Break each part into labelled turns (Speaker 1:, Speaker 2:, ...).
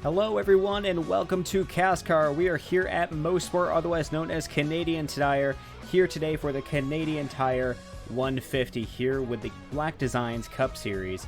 Speaker 1: Hello everyone and welcome to CASCAR. We are here at Mosport, otherwise known as Canadian Tire, here today for the Canadian Tire 150 here with the Black Designs Cup Series.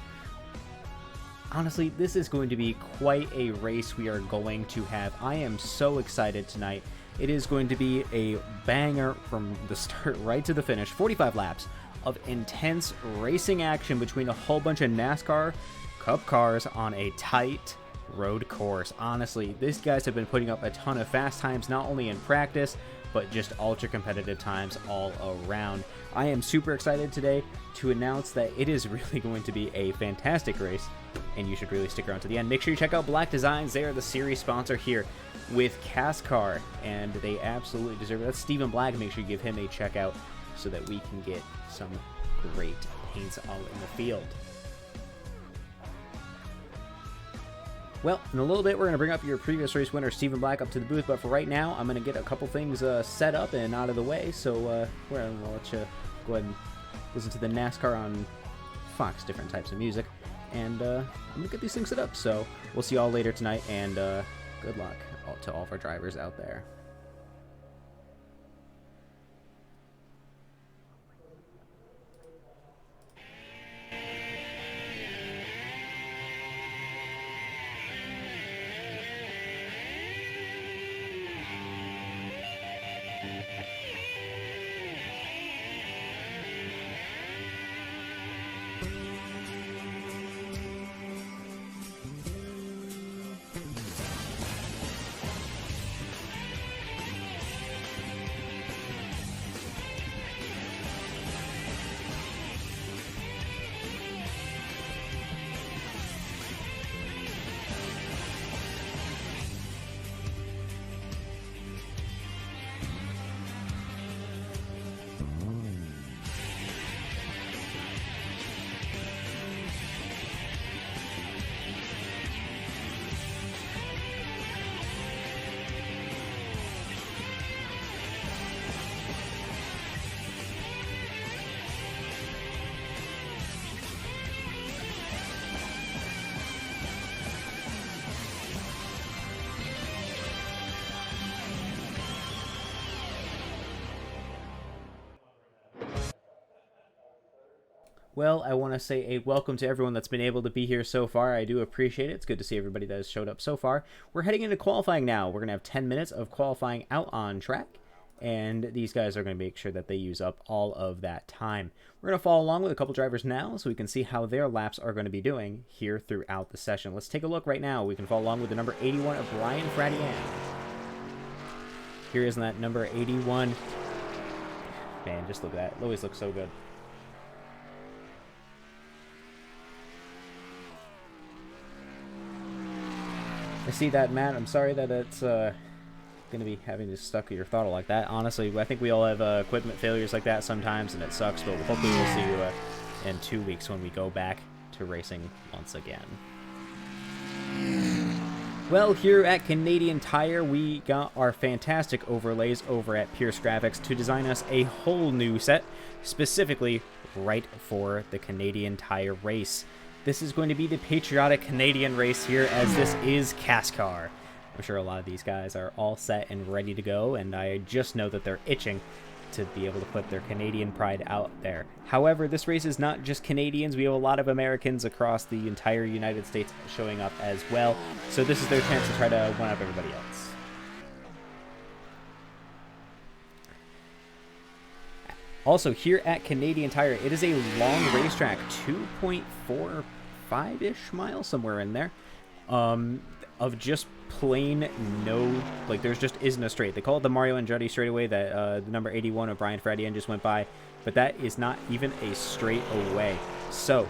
Speaker 1: Honestly, this is going to be quite a race we are going to have. I am so excited tonight. It is going to be a banger from the start right to the finish. 45 laps of intense racing action between a whole bunch of NASCAR Cup cars on a tight road course. Honestly, these guys have been putting up a ton of fast times, not only in practice, but just ultra competitive times all around. I am super excited today to announce that it is really going to be a fantastic race, and you should really stick around to the end. Make sure you check out Black Designs. They are the series sponsor here with CASCAR, and they absolutely deserve it. That's Stephen Black. Make sure you give him a check out so that we can get some great paints out in the field. Well, in a little bit, we're going to bring up your previous race winner, Stephen Black, up to the booth. But for right now, I'm going to get a couple things set up and out of the way. So we're going to let you go ahead and listen to the NASCAR on Fox, different types of music. And I'm going to get these things set up. So we'll see you all later tonight. And good luck to all of our drivers out there. Well, I want to say a welcome to everyone that's been able to be here so far. I do appreciate it. It's good to see everybody that has showed up so far. We're heading into qualifying now. We're going to have 10 minutes of qualifying out on track, and these guys are going to make sure that they use up all of that time. We're going to follow along with a couple drivers now so we can see how their laps are going to be doing here throughout the session. Let's take a look right now. We can follow along with the number 81 of Brian Fradian. Here is that number 81. Man, just look at that. It always looks so good. I see that, Matt. I'm sorry that it's going to be having to stuck to your throttle like that. Honestly, I think we all have equipment failures like that sometimes, and it sucks, but hopefully we'll see you in 2 weeks when we go back to racing once again. Well, here at Canadian Tire, we got our fantastic overlays over at Pierce Graphics to design us a whole new set, specifically right for the Canadian Tire race. This is going to be the patriotic Canadian race here, as this is CASCAR. I'm sure a lot of these guys are all set and ready to go, and I just know that they're itching to be able to put their Canadian pride out there. However, this race is not just Canadians. We have a lot of Americans across the entire United States showing up as well, so this is their chance to try to one-up everybody else. Also, here at Canadian Tire, it is a long racetrack, 2.45-ish miles, somewhere in there, of just plain no, like, there's just isn't a straight. They call it the Mario Andretti straightaway that the number 81 of Brian Fradian just went by, but that is not even a straight away. So,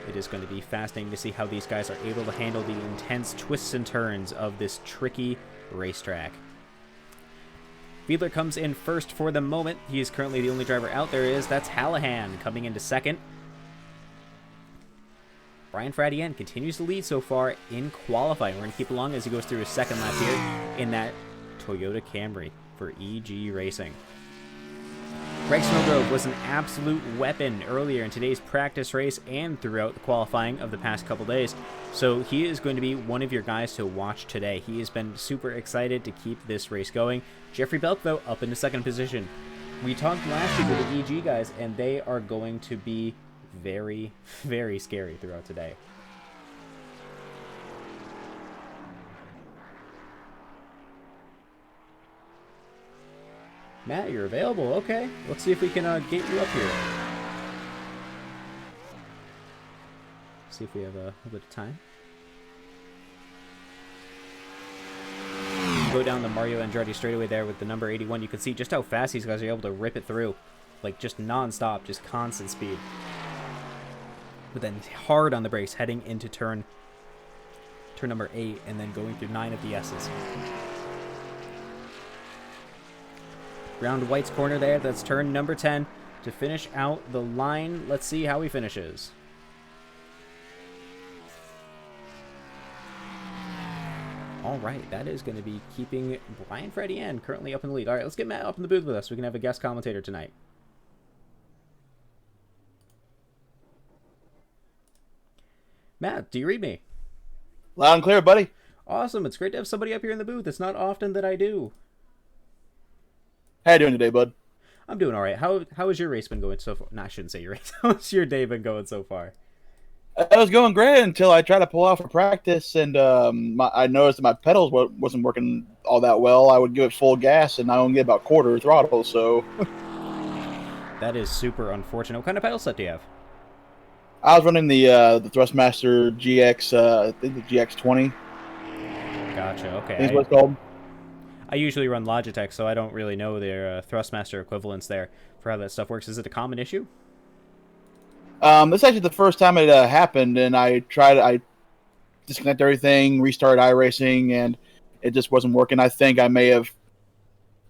Speaker 1: it is going to be fascinating to see how these guys are able to handle the intense twists and turns of this tricky racetrack. Fiedler comes in first for the moment. He is currently the only driver out there that's Hallahan coming into second. Brian Fradian continues to lead so far in qualifying. We're going to keep along as he goes through his second lap here in that Toyota Camry for EG Racing. Greg Snowgrove was an absolute weapon earlier in today's practice race and throughout the qualifying of the past couple days. So he is going to be one of your guys to watch today. He has been super excited to keep this race going. Jeffrey Belk, though, up into second position. We talked last week with the EG guys, and they are going to be very, very scary throughout today. Matt, you're available. Okay. Let's see if we can get you up here. See if we have a bit of time. Go down the Mario Andretti straightaway there with the number 81. You can see just how fast these guys are able to rip it through. Like, just non-stop, just constant speed. But then hard on the brakes heading into turn number 8 and then going through 9 of the S's. Round White's corner there. That's turn number 10 to finish out the line. Let's see how he finishes. All right, that is going to be keeping Brian Freddie Ann currently up in the lead. All right, let's get Matt up in the booth with us. We can have a guest commentator tonight. Matt, do you read me?
Speaker 2: Loud and clear, buddy.
Speaker 1: Awesome. It's great to have somebody up here in the booth. It's not often that I do.
Speaker 2: How you doing today, bud?
Speaker 1: I'm doing all right. How has your race been going so far? No, I shouldn't say your race. How's your day been going so far?
Speaker 2: I was going great until I tried to pull off for practice, and I noticed that my pedals wasn't working all that well. I would give it full gas, and I only get about quarter throttle, so...
Speaker 1: That is super unfortunate. What kind of pedal set do you have?
Speaker 2: I was running the Thrustmaster GX, I think the GX20.
Speaker 1: Gotcha, okay.
Speaker 2: Is what it's called.
Speaker 1: I usually run Logitech, so I don't really know their Thrustmaster equivalents there for how that stuff works. Is it a common issue?
Speaker 2: This is actually the first time it happened, and I disconnected everything, restarted iRacing, and it just wasn't working. I think I may have...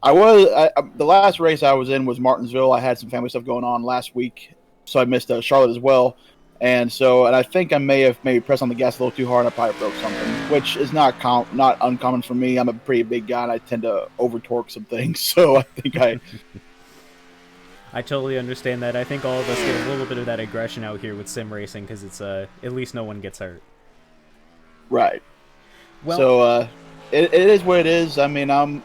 Speaker 2: the last race I was in was Martinsville. I had some family stuff going on last week, so I missed Charlotte as well. And I think I may have maybe pressed on the gas a little too hard, and I probably broke something, which is not uncommon for me. I'm a pretty big guy, and I tend to over-torque some things, so I think
Speaker 1: I totally understand that. I think all of us get a little bit of that aggression out here with sim racing because it's at least no one gets hurt.
Speaker 2: Right.
Speaker 1: Well,
Speaker 2: so it is what it is. I mean, I'm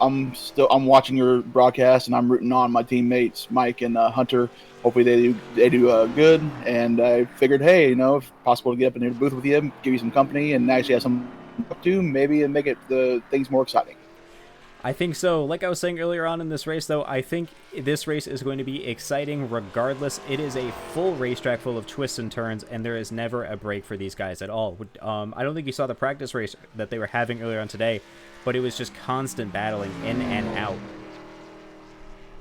Speaker 2: watching your broadcast, and I'm rooting on my teammates Mike and Hunter. Hopefully they do good. And I figured, hey, if possible to get up in the booth with you, give you some company, and actually have some up to maybe and make it the things more exciting.
Speaker 1: I think so. Like I was saying earlier on in this race, though, I think this race is going to be exciting regardless. It is a full racetrack full of twists and turns, and there is never a break for these guys at all. I don't think you saw the practice race that they were having earlier on today, but it was just constant battling in and out.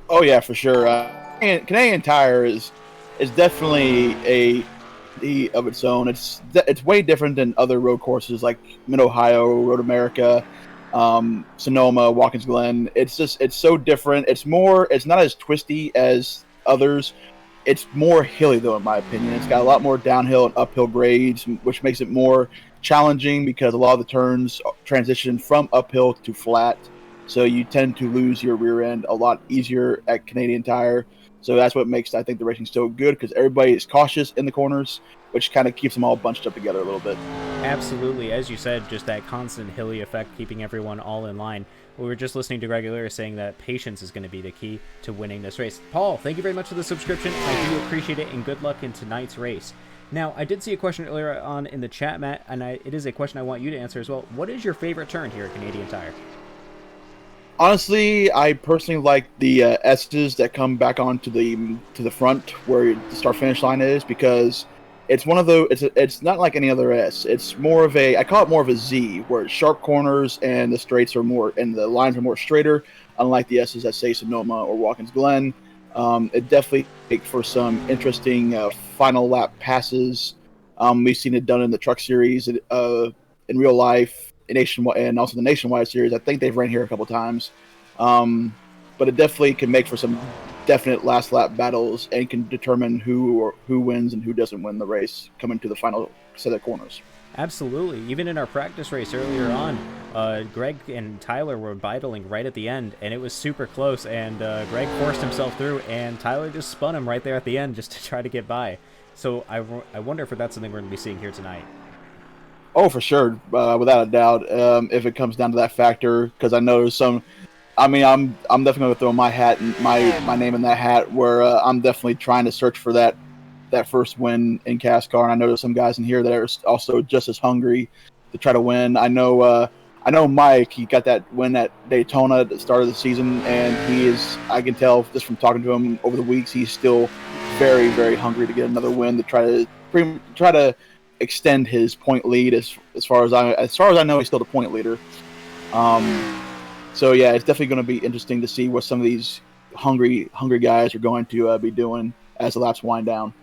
Speaker 2: Oh, yeah, for sure. Canadian Tire is definitely a league of its own. It's way different than other road courses like Mid-Ohio, Road America, Sonoma, Watkins Glen. It's so different. It's not as twisty as others. It's more hilly, though, in my opinion. It's got a lot more downhill and uphill grades, which makes it more challenging because a lot of the turns transition from uphill to flat. So you tend to lose your rear end a lot easier at Canadian Tire. So that's what makes, I think, the racing so good, because everybody is cautious in the corners, which kind of keeps them all bunched up together a little bit.
Speaker 1: Absolutely. As you said, just that constant hilly effect, keeping everyone all in line. We were just listening to Greg Aguilera saying that patience is going to be the key to winning this race. Paul, thank you very much for the subscription. I do appreciate it, and good luck in tonight's race. Now, I did see a question earlier on in the chat, Matt, and it is a question I want you to answer as well. What is your favorite turn here at Canadian Tire?
Speaker 2: Honestly, I personally like the S's that come back onto the front where the start-finish line is, because it's one of those. It's not like any other S. It's more of I call it more of a Z, where it's sharp corners and the straights are more, and the lines are more straighter. Unlike the S's that say Sonoma or Watkins Glen, it definitely makes for some interesting final lap passes. We've seen it done in the Truck Series, in real life. Nationwide, and also the Nationwide Series. I think they've ran here a couple times, but it definitely can make for some definite last lap battles and can determine who wins and who doesn't win the race coming to the final set of corners.
Speaker 1: Absolutely. Even in our practice race earlier on, Greg and Tyler were battling right at the end, and it was super close, and Greg forced himself through, and Tyler just spun him right there at the end just to try to get by. So I wonder if that's something we're going to be seeing here tonight.
Speaker 2: Oh, for sure, without a doubt. If it comes down to that factor, because I know some. I mean, I'm definitely going to throw my hat and my name in that hat, where I'm definitely trying to search for that first win in CASCAR, and I know there's some guys in here that are also just as hungry to try to win. I know Mike. He got that win at Daytona at the start of the season, and he is. I can tell just from talking to him over the weeks, he's still very, very hungry to get another win to try to extend his point lead. As far as I know, he's still the point leader. So yeah, it's definitely going to be interesting to see what some of these hungry guys are going to be doing as the laps wind down.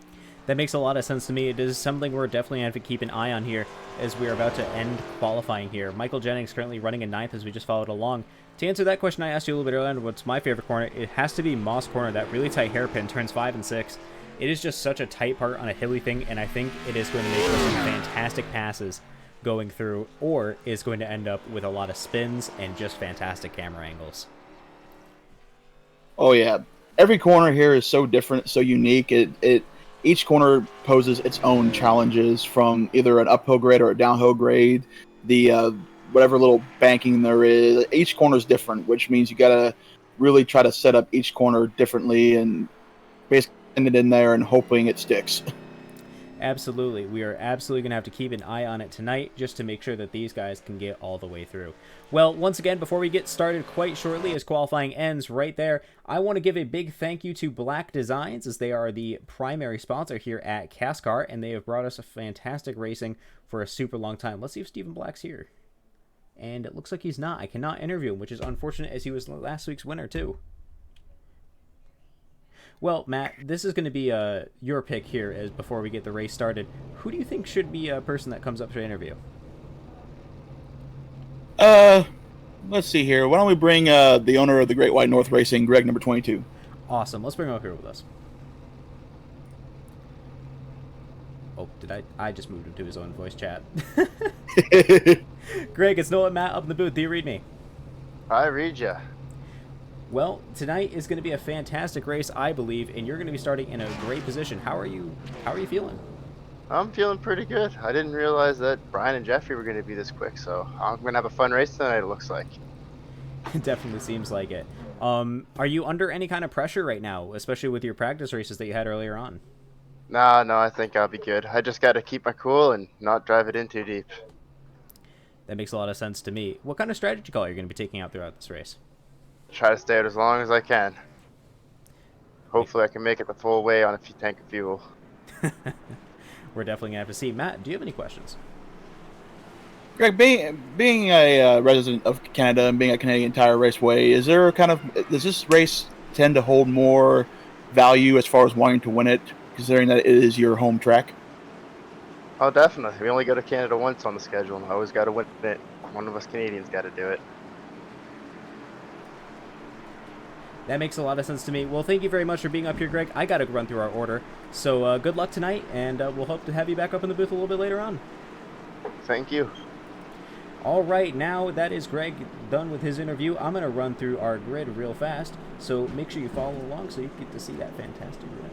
Speaker 1: That makes a lot of sense to me. It is something we're definitely going to have to keep an eye on here as we're about to end qualifying here. Michael Jennings currently running in 9th as we just followed along. To answer that question I asked you a little bit earlier, what's my favorite corner? It has to be Moss Corner, that really tight hairpin, turns 5 and 6. It is just such a tight part on a hilly thing, and I think it is going to make for some fantastic passes going through, or is going to end up with a lot of spins and just fantastic camera angles.
Speaker 2: Oh yeah, every corner here is so different, so unique. Each corner poses its own challenges, from either an uphill grade or a downhill grade. The whatever little banking there is, each corner is different, which means you gotta really try to set up each corner differently and basically end it in there and hoping it sticks.
Speaker 1: Absolutely. We are absolutely going to have to keep an eye on it tonight just to make sure that these guys can get all the way through. Well, once again, before we get started quite shortly as qualifying ends right there, I want to give a big thank you to Black Designs, as they are the primary sponsor here at CASCAR, and they have brought us a fantastic racing for a super long time. Let's see if Stephen Black's here. And it looks like he's not. I cannot interview him, which is unfortunate, as he was last week's winner too. Well, Matt, this is going to be your pick here as before we get the race started. Who do you think should be a person that comes up to interview?
Speaker 2: Let's see here. Why don't we bring the owner of the Great White North Racing, Greg, number 22.
Speaker 1: Awesome. Let's bring him up here with us. Oh, did I just moved him to his own voice chat. Greg, it's Noah and Matt up in the booth. Do you read me?
Speaker 3: I read ya.
Speaker 1: Well, tonight is going to be a fantastic race, I believe, and you're going to be starting in a great position. How are you feeling?
Speaker 3: I'm feeling pretty good. I didn't realize that Brian and Jeffrey were going to be this quick, so I'm going to have a fun race tonight, it looks like.
Speaker 1: It definitely seems like it. Are you under any kind of pressure right now, especially with your practice races that you had earlier on?
Speaker 3: No, I think I'll be good. I just got to keep my cool and not drive it in too deep.
Speaker 1: That makes a lot of sense to me. What kind of strategy call are you going to be taking out throughout this race?
Speaker 3: Try to stay out as long as I can. Hopefully I can make it the full way on a tank of fuel.
Speaker 1: We're definitely going to have to see. Matt, do you have any questions?
Speaker 2: Greg, being a resident of Canada and being a Canadian Tire Raceway, does this race tend to hold more value as far as wanting to win it, considering that it is your home track?
Speaker 3: Oh, definitely. We only go to Canada once on the schedule, and I always got to win it. One of us Canadians got to do it.
Speaker 1: That makes a lot of sense to me. Well, thank you very much for being up here, Greg. I got to run through our order. So good luck tonight, and we'll hope to have you back up in the booth a little bit later on.
Speaker 3: Thank you.
Speaker 1: All right, now that is Greg done with his interview. I'm going to run through our grid real fast, so make sure you follow along so you get to see that fantastic grid.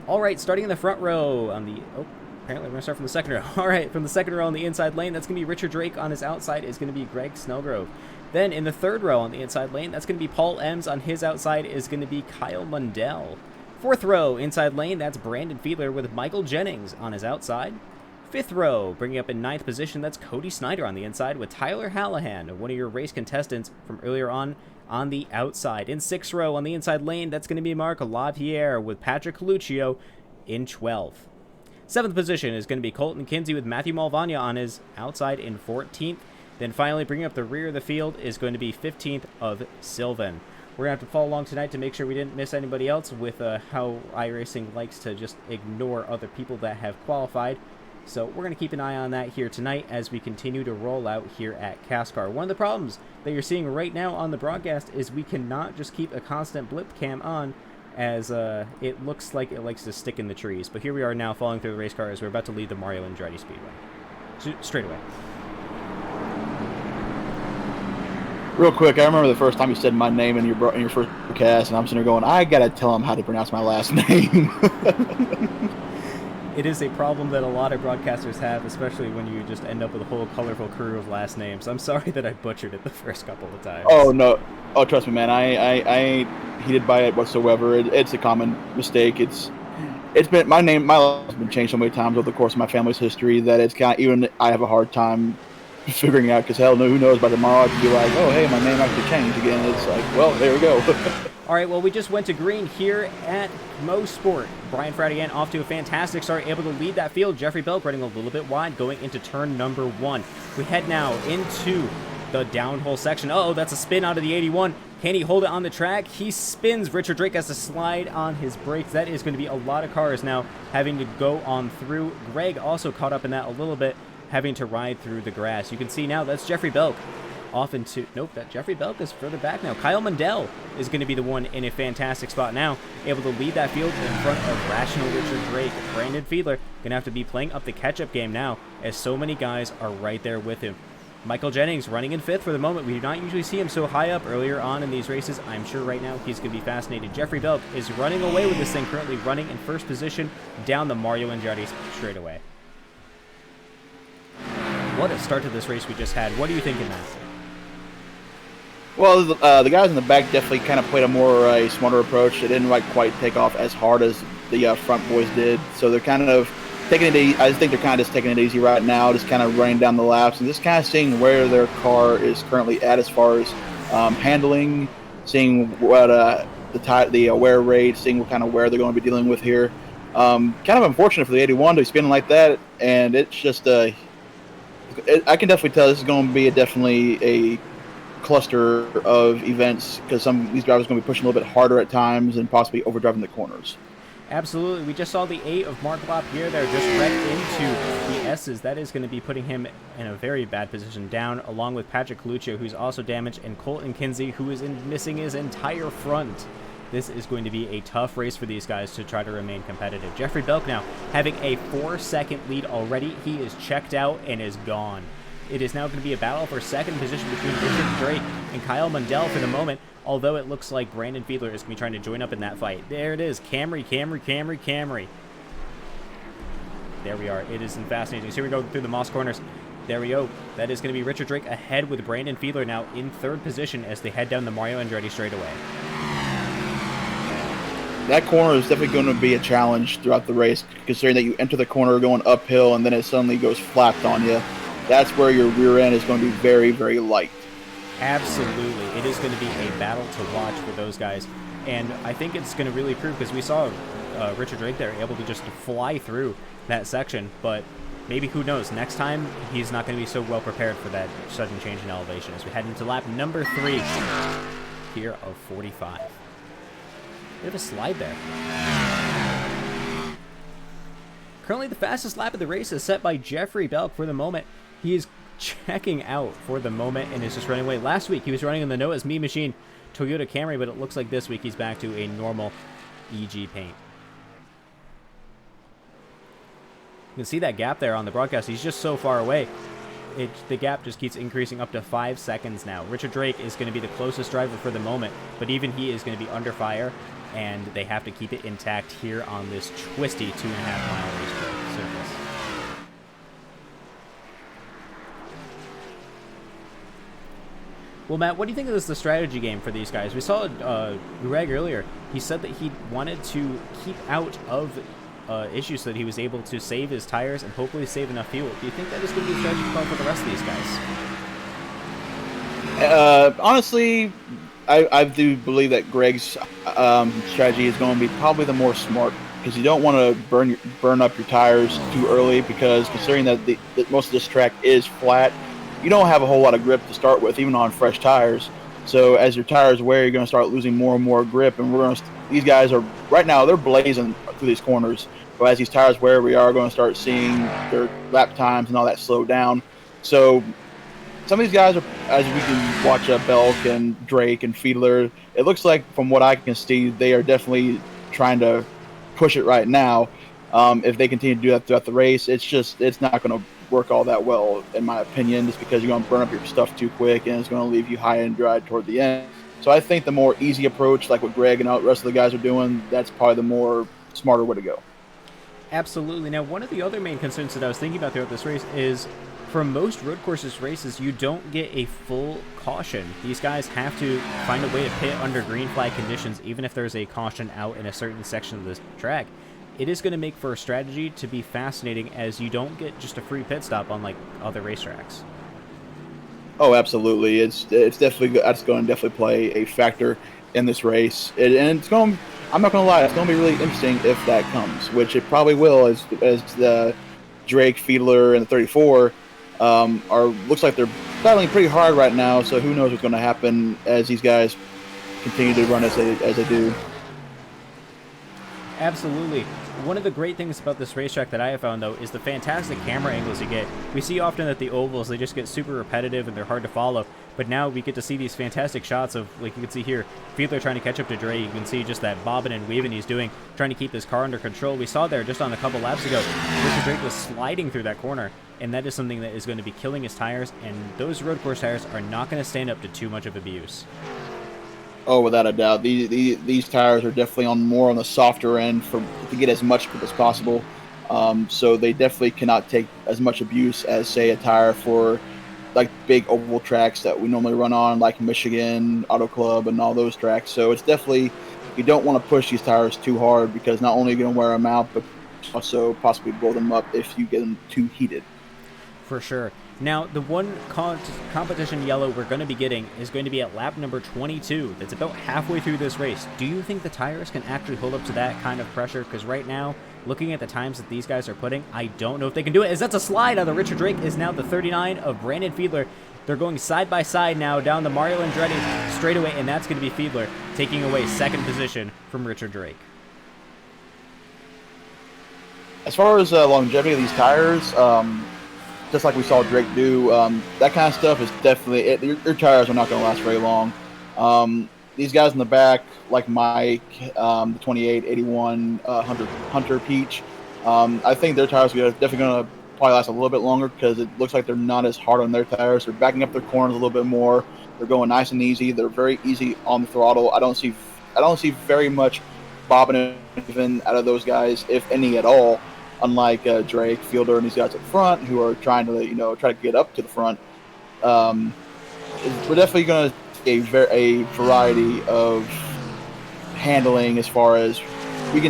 Speaker 1: All right, starting in the front row on the... Oh, apparently we're going to start from the second row. All right, from the second row on the inside lane, that's going to be Richard Drake. On his outside is going to be Greg Snellgrove. Then in the third row on the inside lane, that's going to be Paul Ems. On his outside is going to be Kyle Mundell. Fourth row inside lane, that's Brandon Fiedler with Michael Jennings on his outside. Fifth row, bringing up in ninth position, that's Cody Snyder on the inside with Tyler Hallahan, one of your race contestants from earlier on the outside. In sixth row on the inside lane, that's going to be Marc LaPierre with Patrick Coluccio in 12th. Seventh position is going to be Colton Kinsey with Matthew Malvagna on his outside in 14th. Then finally, bringing up the rear of the field is going to be 15th of Sylvan. We're going to have to follow along tonight to make sure we didn't miss anybody else with how iRacing likes to just ignore other people that have qualified. So we're going to keep an eye on that here tonight as we continue to roll out here at CASCAR. One of the problems that you're seeing right now on the broadcast is we cannot just keep a constant blip cam on as it looks like it likes to stick in the trees. But here we are now falling through the race car as we're about to leave the Mario Andretti Speedway. Straight away.
Speaker 2: Real quick, I remember the first time you said my name in your first cast, and I'm sitting there going, I gotta tell him how to pronounce my last name.
Speaker 1: It is a problem that a lot of broadcasters have, especially when you just end up with a whole colorful crew of last names. I'm sorry that I butchered it the first couple of times.
Speaker 2: Oh no! Oh, trust me, man. I ain't heated by it whatsoever. It's a common mistake. It's been my life has been changed so many times over the course of my family's history that it's kind of, even I have a hard time figuring out, because hell, no, who knows, by tomorrow I could be like, oh hey, my name actually changed again. It's like, well, there we go.
Speaker 1: All right, well, we just went to green here at Mosport. Brian Fradigan off to a fantastic start, able to lead that field. Jeffrey Belk running a little bit wide, going into turn number 1. We head now into the downhole section. Uh-oh, that's a spin out of the 81. Can he hold it on the track? He spins. Richard Drake has to slide on his brakes. That is going to be a lot of cars now having to go on through. Greg also caught up in that a little bit, having to ride through the grass. You can see now that's Jeffrey Belk off into, nope, that Jeffrey Belk is further back now. Kyle Mundell is going to be the one in a fantastic spot now, able to lead that field in front of Rational Richard Drake. Brandon Fiedler going to have to be playing up the catch-up game now, as so many guys are right there with him. Michael Jennings running in 5th for the moment. We do not usually see him so high up earlier on in these races. I'm sure right now he's going to be fascinated. Jeffrey Belk is running away with this thing, currently running in 1st position down the Mario Andretti straightaway. What a start to this race we just had. What are you thinking, Matt?
Speaker 2: Well, the guys in the back definitely kind of played a smarter approach. They didn't quite take off as hard as the front boys did. So they're kind of taking it easy. I just think they're kind of just taking it easy right now, just kind of running down the laps and just kind of seeing where their car is currently at as far as handling, seeing what the wear rate, seeing what kind of wear they're going to be dealing with here. Kind of unfortunate for the 81 to be spinning like that, and it's just I can definitely tell this is going to be definitely a cluster of events, because some of these drivers are going to be pushing a little bit harder at times and possibly overdriving the corners.
Speaker 1: Absolutely. We just saw the 8 of Mark Lapierre there just wreck into the S's. That is going to be putting him in a very bad position down, along with Patrick Coluccio, who's also damaged, and Colton Kinsey, who is missing his entire front. This is going to be a tough race for these guys to try to remain competitive. Jeffrey Belk now having a 4-second lead already. He is checked out and is gone. It is now going to be a battle for 2nd position between Richard Drake and Kyle Mundell for the moment, although it looks like Brandon Fiedler is going to be trying to join up in that fight. There it is. Camry. There we are. It is fascinating. So here we go through the Moss corners. There we go. That is going to be Richard Drake ahead with Brandon Fiedler now in 3rd position as they head down the Mario Andretti straightaway.
Speaker 2: That corner is definitely going to be a challenge throughout the race, considering that you enter the corner going uphill and then it suddenly goes flat on you. That's where your rear end is going to be very, very light.
Speaker 1: Absolutely. It is going to be a battle to watch for those guys. And I think it's going to really prove, because we saw Richard Drake there able to just fly through that section, but maybe, who knows, next time he's not going to be so well prepared for that sudden change in elevation as we head into lap number 3 here of 45. Bit of a slide there. Currently the fastest lap of the race is set by Jeffrey Belk for the moment. He is checking out for the moment and is just running away. Last week he was running in the Noah's Me Machine Toyota Camry, but it looks like this week he's back to a normal EG paint. You can see that gap there on the broadcast. He's just so far away. The gap just keeps increasing up to 5 seconds now. Richard Drake is going to be the closest driver for the moment, but even he is going to be under fire, and they have to keep it intact here on this twisty 2.5-mile racetrack surface. Well, Matt, what do you think of the strategy game for these guys? We saw Greg earlier. He said that he wanted to keep out of issues so that he was able to save his tires and hopefully save enough fuel. Do you think that is going to be a strategy for the rest of these guys?
Speaker 2: Honestly, I do believe that Greg's strategy is going to be probably the more smart, because you don't want to burn up your tires too early, because considering that most of this track is flat, you don't have a whole lot of grip to start with, even on fresh tires. So as your tires wear, you're going to start losing more and more grip. And these guys are right now, they're blazing through these corners. But as these tires wear, we are going to start seeing their lap times and all that slow down. So some of these guys are, as we can watch, Belk and Drake and Fiedler. It looks like, from what I can see, they are definitely trying to push it right now. If they continue to do that throughout the race, it's not going to work all that well, in my opinion, just because you're going to burn up your stuff too quick and it's going to leave you high and dry toward the end. So I think the more easy approach, like what Greg and the rest of the guys are doing, that's probably the more smarter way to go.
Speaker 1: Absolutely. Now, one of the other main concerns that I was thinking about throughout this race is for most road courses races, you don't get a full caution. These guys have to find a way to pit under green flag conditions, even if there's a caution out in a certain section of the track. It is going to make for a strategy to be fascinating, as you don't get just a free pit stop unlike other racetracks.
Speaker 2: Oh, absolutely. It's definitely that's going to definitely play a factor in this race, and it's going. I'm not going to lie, it's going to be really interesting if that comes, which it probably will, as the Drake, Fiedler, and the 34 are looks like they're battling pretty hard right now. So who knows what's going to happen as these guys continue to run as they do.
Speaker 1: Absolutely. One of the great things about this racetrack that I have found, though, is the fantastic camera angles you get. We see often that the ovals, they just get super repetitive and they're hard to follow, but now we get to see these fantastic shots of, like you can see here, Fiedler trying to catch up to Dre. You can see just that bobbing and weaving he's doing, trying to keep his car under control. We saw there just on a couple laps ago, Richard Drake was sliding through that corner, and that is something that is going to be killing his tires, and those road course tires are not going to stand up to too much of abuse.
Speaker 2: Oh, without a doubt, these tires are definitely more on the softer end to get as much grip as possible. So they definitely cannot take as much abuse as, say, a tire for like big oval tracks that we normally run on, like Michigan, Auto Club, and all those tracks. So it's definitely, you don't want to push these tires too hard, because not only are you going to wear them out, but also possibly blow them up if you get them too heated.
Speaker 1: For sure. Now, the one competition yellow we're going to be getting is going to be at lap number 22. That's about halfway through this race. Do you think the tires can actually hold up to that kind of pressure? Because right now, looking at the times that these guys are putting, I don't know if they can do it, as that's a slide out of Richard Drake is now the 39 of Brandon Fiedler. They're going side by side now down the Mario Andretti straightaway, and that's going to be Fiedler taking away second position from Richard Drake.
Speaker 2: As far as longevity of these tires, just like we saw Drake do, that kind of stuff is definitely it. Your tires are not going to last very long. These guys in the back, like Mike, the 28, 81, Hunter Peach, I think their tires are definitely going to probably last a little bit longer, because it looks like they're not as hard on their tires. They're backing up their corners a little bit more. They're going nice and easy. They're very easy on the throttle. I don't see very much bobbing and even out of those guys, if any at all. Unlike Drake, Fielder, and these guys up front who are trying to try to get up to the front. We're definitely going to see a variety of handling, as far as we'll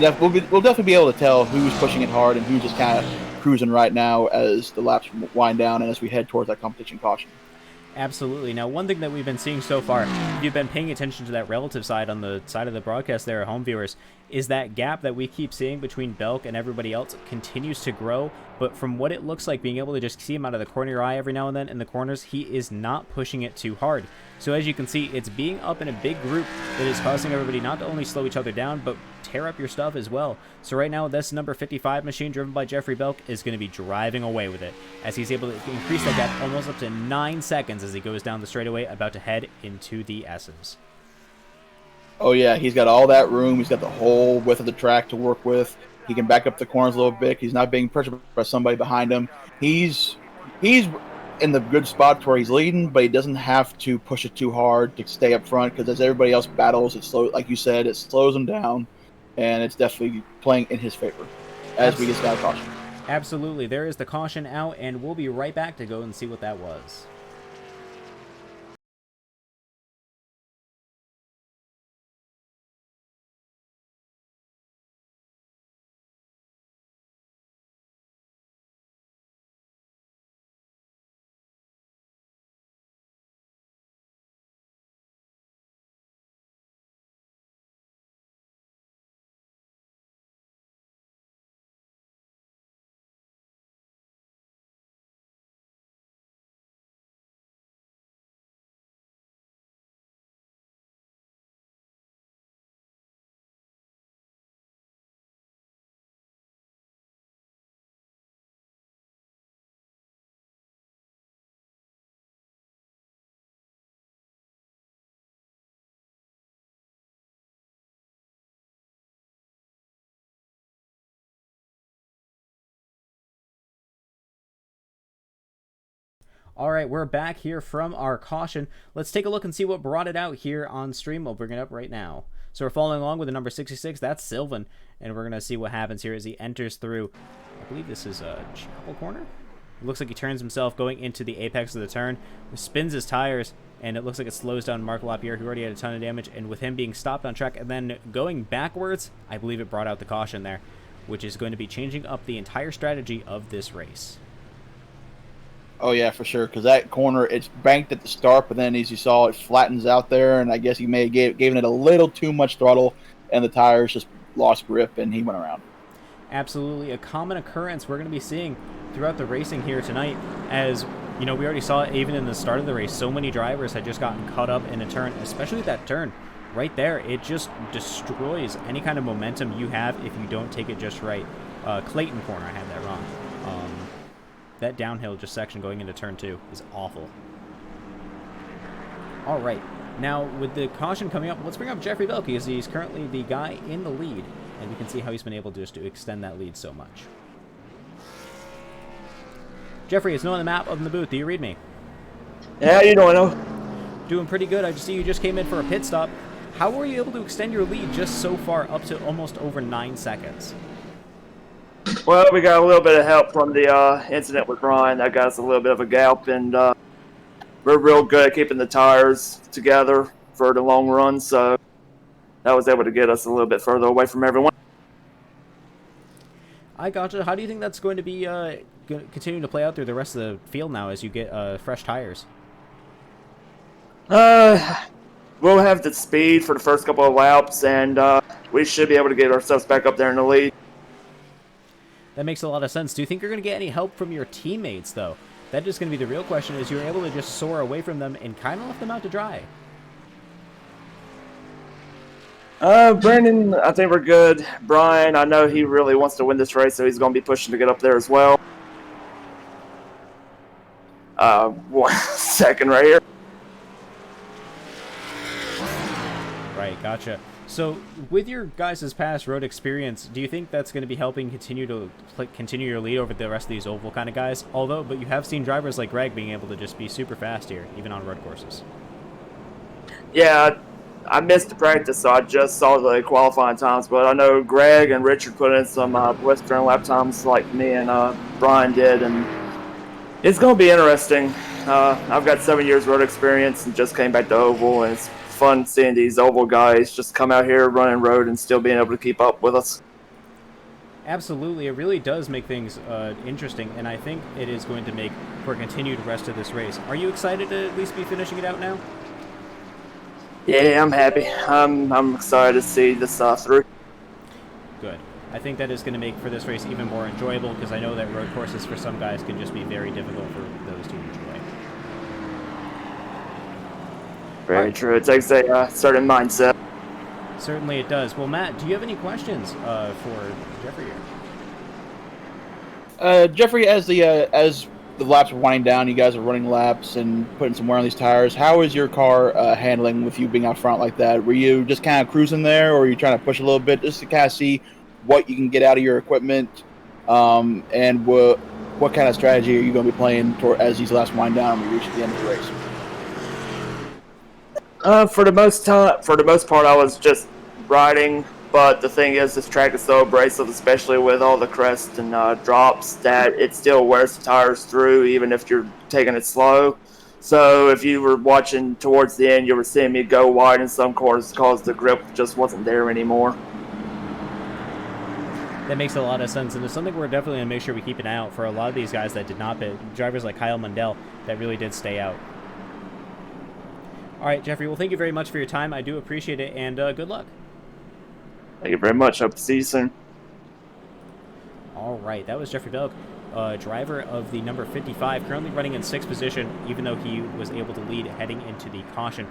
Speaker 2: definitely be able to tell who's pushing it hard and who's just kind of cruising right now as the laps wind down and as we head towards that competition caution.
Speaker 1: Absolutely. Now, one thing that we've been seeing so far, if you've been paying attention to that relative side on the side of the broadcast there, home viewers, is that gap that we keep seeing between Belk and everybody else continues to grow. But from what it looks like, being able to just see him out of the corner of your eye every now and then in the corners, he is not pushing it too hard. So as you can see, it's being up in a big group that is causing everybody not to only slow each other down, but tear up your stuff as well. So right now, this number 55 machine driven by Jeffrey Belk is going to be driving away with it, as he's able to increase that gap almost up to 9 seconds as he goes down the straightaway, about to head into the S's.
Speaker 2: Oh yeah, he's got all that room. He's got the whole width of the track to work with. He can back up the corners a little bit. He's not being pressured by somebody behind him. He's in the good spot where he's leading, but he doesn't have to push it too hard to stay up front, because as everybody else battles, it slow, like you said, it slows him down, and it's definitely playing in his favor as we get out of caution.
Speaker 1: Absolutely. There is the caution out, and we'll be right back to go and see what that was. All right, we're back here from our caution. Let's take a look and see what brought it out here on stream. We'll bring it up right now. So we're following along with the number 66. That's Sylvan. And we're going to see what happens here as he enters through. I believe this is a Chapel Corner. It looks like he turns himself going into the apex of the turn. Spins his tires. And it looks like it slows down Mark Lapierre, who already had a ton of damage. And with him being stopped on track and then going backwards, I believe it brought out the caution there, which is going to be changing up the entire strategy of this race.
Speaker 2: Oh, yeah, for sure, because that corner, it's banked at the start, but then as you saw, it flattens out there, and I guess he may have given it a little too much throttle, and the tires just lost grip, and he went around.
Speaker 1: Absolutely a common occurrence we're going to be seeing throughout the racing here tonight, as, you know, we already saw it even in the start of the race. So many drivers had just gotten caught up in a turn, especially that turn right there. It just destroys any kind of momentum you have if you don't take it just right. Clayton Corner, I had that wrong. That downhill just section going into turn 2 is awful. All right, now with the caution coming up, let's bring up Jeffrey Bell because he's currently the guy in the lead, and we can see how he's been able just to extend that lead so much. Jeffrey, it's no on the map of the booth. Do you read me?
Speaker 4: Yeah, how you doing, Noah?
Speaker 1: Doing pretty good. I just see you just came in for a pit stop. How were you able to extend your lead just so far up to almost over 9 seconds?
Speaker 4: Well, we got a little bit of help from the incident with Brian. That got us a little bit of a gallop, and we're real good at keeping the tires together for the long run, so that was able to get us a little bit further away from everyone.
Speaker 1: I gotcha. How do you think that's going to be continuing to play out through the rest of the field now as you get fresh tires?
Speaker 4: We'll have the speed for the first couple of laps, and we should be able to get ourselves back up there in the lead.
Speaker 1: That makes a lot of sense. Do you think you're going to get any help from your teammates, though? That is going to be the real question, is you're able to just soar away from them and kind of left them out to dry.
Speaker 4: Brandon, I think we're good. Brian, I know he really wants to win this race, so he's going to be pushing to get up there as well. 1 second right here.
Speaker 1: Right, gotcha. So, with your guys' past road experience, do you think that's going to be helping continue your lead over the rest of these oval kind of guys? But you have seen drivers like Greg being able to just be super fast here, even on road courses.
Speaker 4: Yeah, I missed the practice, so I just saw the qualifying times. But I know Greg and Richard put in some Western lap times like me and Brian did, and it's going to be interesting. I've got 7 years road experience and just came back to oval, and it's fun seeing these oval guys just come out here running road and still being able to keep up with us.
Speaker 1: Absolutely, it really does make things interesting, and I think it is going to make for a continued rest of this race. Are you excited to at least be finishing it out now?
Speaker 4: Yeah, I'm happy. I'm excited to see this through.
Speaker 1: Good. I think that is going to make for this race even more enjoyable, because I know that road courses for some guys can just be very difficult for those to enjoy.
Speaker 4: Very true. It takes a certain mindset.
Speaker 1: Certainly it does. Well, Matt, do you have any questions for Jeffrey here?
Speaker 2: Jeffrey, as the laps are winding down, you guys are running laps and putting some wear on these tires. How is your car handling with you being out front like that? Were you just kind of cruising there, or are you trying to push a little bit just to kind of see what you can get out of your equipment? And what kind of strategy are you going to be playing as these laps wind down and we reach the end of the race?
Speaker 4: For the most part, I was just riding. But the thing is, this track is so abrasive, especially with all the crests and drops, that it still wears the tires through, even if you're taking it slow. So if you were watching towards the end, you were seeing me go wide in some corners because the grip just wasn't there anymore.
Speaker 1: That makes a lot of sense, and it's something we're definitely going to make sure we keep an eye out for a lot of these guys that did not pit, drivers like Kyle Mundell that really did stay out. All right, Jeffrey, well, thank you very much for your time. I do appreciate it, and good luck.
Speaker 4: Thank you very much. Hope to see you soon.
Speaker 1: All right, that was Jeffrey Belk, driver of the number 55, currently running in 6th position, even though he was able to lead heading into the caution.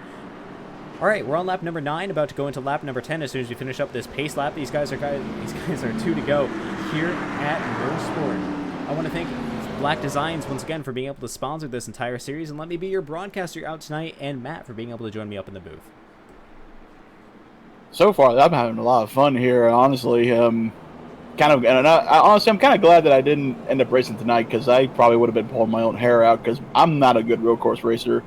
Speaker 1: All right, we're on lap number 9, about to go into lap number 10 as soon as we finish up this pace lap. These guys are 2 to go here at Mosport. I want to thank Black Designs once again for being able to sponsor this entire series, and let me be your broadcaster out tonight, and Matt for being able to join me up in the booth.
Speaker 2: So far, I'm having a lot of fun here, honestly. honestly, I'm kind of glad that I didn't end up racing tonight because I probably would have been pulling my own hair out because I'm not a good road course racer.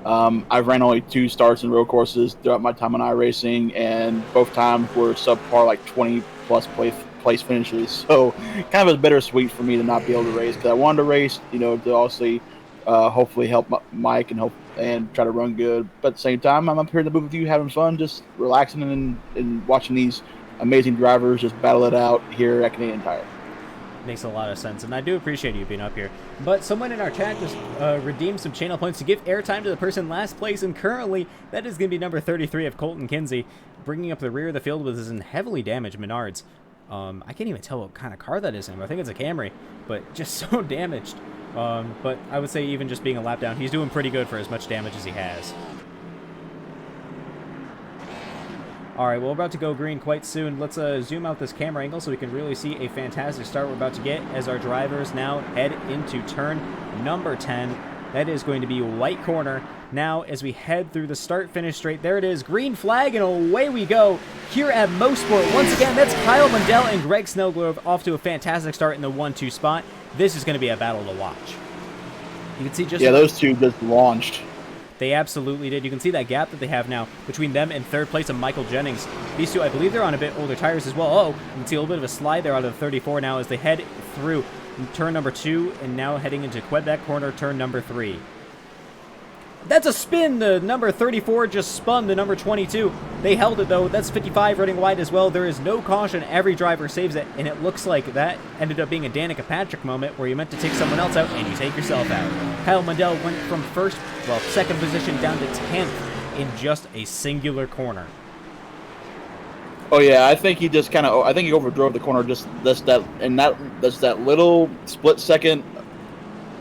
Speaker 2: I've ran only 2 starts in road courses throughout my time on iRacing, and both times were subpar, like 20 plus place finishes. So kind of was bittersweet for me to not be able to race because I wanted to race, to also hopefully help Mike and try to run good. But at the same time, I'm up here in the booth with you, having fun, just relaxing and watching these amazing drivers just battle it out here at Canadian Tire.
Speaker 1: Makes a lot of sense, and I do appreciate you being up here. But someone in our chat just redeemed some channel points to give airtime to the person last place, and currently that is going to be number 33 of Colton Kinsey, bringing up the rear of the field with his heavily damaged Menards. I can't even tell what kind of car that is anymore. I think it's a Camry, but just so damaged. But I would say even just being a lap down, he's doing pretty good for as much damage as he has. Alright, well, we're about to go green quite soon. Let's zoom out this camera angle so we can really see a fantastic start we're about to get as our drivers now head into turn number 10. That is going to be white corner. Now, as we head through the start-finish straight, there it is, green flag, and away we go here at Mosport. Once again, that's Kyle Mundell and Greg Snellgrove off to a fantastic start in the 1-2 spot. This is going to be a battle to watch. You can see just...
Speaker 2: Yeah, those two just launched.
Speaker 1: They absolutely did. You can see that gap that they have now between them and third place of Michael Jennings. These two, I believe they're on a bit older tires as well. Oh, you can see a little bit of a slide there out of the 34 now as they head through turn number 2 and now heading into Quebec corner, turn number 3. That's a spin. The number 34 just spun the number 22. They held it, though. That's 55 running wide as well. There is no caution. Every driver saves it, and it looks like that ended up being a Danica Patrick moment where you meant to take someone else out, and you take yourself out. Kyle Mundell went from second position down to 10th in just a singular corner.
Speaker 2: Oh yeah, I think he just kind of. I think he overdrove the corner. Just that little split second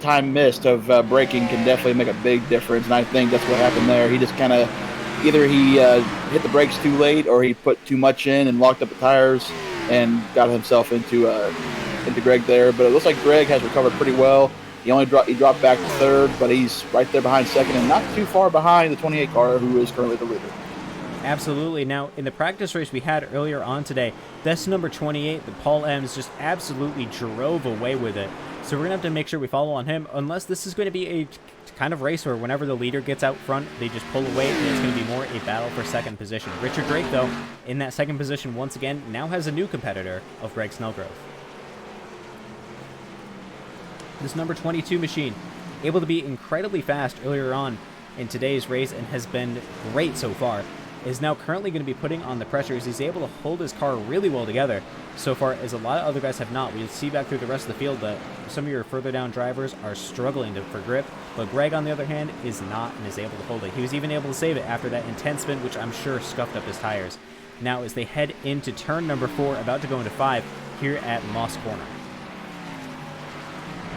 Speaker 2: time missed of braking can definitely make a big difference, and I think that's what happened there. He just kind of either he hit the brakes too late or he put too much in and locked up the tires and got himself into Greg there. But it looks like Greg has recovered pretty well. He dropped back to third, but he's right there behind second and not too far behind the 28 car, who is currently the leader.
Speaker 1: Absolutely. Now, in the practice race we had earlier on today, that's number 28, the Paul Ems, just absolutely drove away with it. So we're going to have to make sure we follow on him, unless this is going to be a kind of race where whenever the leader gets out front, they just pull away, and it's going to be more a battle for second position. Richard Drake, though, in that second position once again, now has a new competitor of Greg Snellgrove. This number 22 machine, able to be incredibly fast earlier on in today's race and has been great so far, is now currently going to be putting on the pressure as he's able to hold his car really well together so far, as a lot of other guys have not. We see back through the rest of the field that some of your further down drivers are struggling for grip, but Greg, on the other hand, is not and is able to hold it. He was even able to save it after that intense spin, which I'm sure scuffed up his tires. Now, as they head into turn number 4, about to go into 5, here at Moss Corner.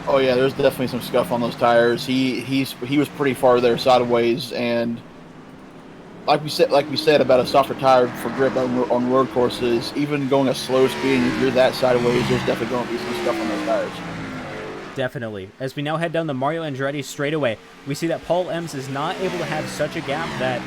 Speaker 2: Oh yeah, there's definitely some scuff on those tires. He was pretty far there sideways, and like we said about a softer tire for grip on road courses, even going a slow speed, if you're that sideways, there's definitely going to be some scuff on those tires.
Speaker 1: Definitely. As we now head down the Mario Andretti straightaway, we see that Paul Ems is not able to have such a gap that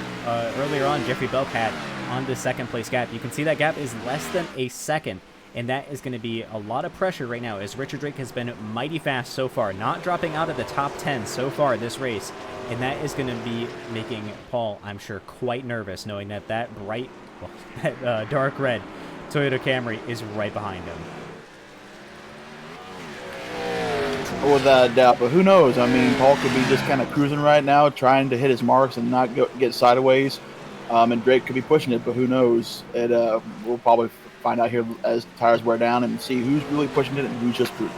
Speaker 1: earlier on Jeffrey Belk had on the second place gap. You can see that gap is less than a second, and that is going to be a lot of pressure right now as Richard Drake has been mighty fast so far, not dropping out of the top 10 so far this race. And that is going to be making Paul, I'm sure, quite nervous, knowing that that dark red Toyota Camry is right behind him.
Speaker 2: Without a doubt, but who knows? I mean, Paul could be just kind of cruising right now, trying to hit his marks and not get sideways. And Drake could be pushing it, but who knows? We'll probably find out here as the tires wear down and see who's really pushing it and who's just cruising.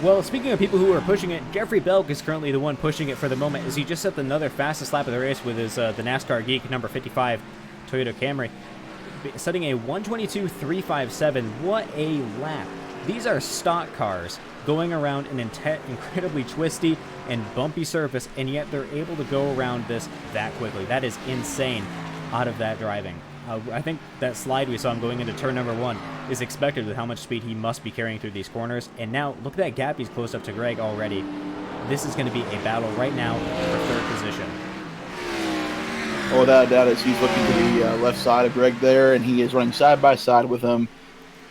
Speaker 1: Well, speaking of people who are pushing it, Jeffrey Belk is currently the one pushing it for the moment, as he just set another fastest lap of the race with his the NASCAR Geek number 55 Toyota Camry, setting a 122.357. What a lap! These are stock cars going around an incredibly twisty and bumpy surface, and yet they're able to go around this that quickly. That is insane out of that driving. I think that slide we saw him going into turn number 1 is expected with how much speed he must be carrying through these corners. And now, look at that gap he's close up to Greg already. This is going to be a battle right now for third position.
Speaker 2: Oh, without a doubt, he's looking to the left side of Greg there, and he is running side by side with him.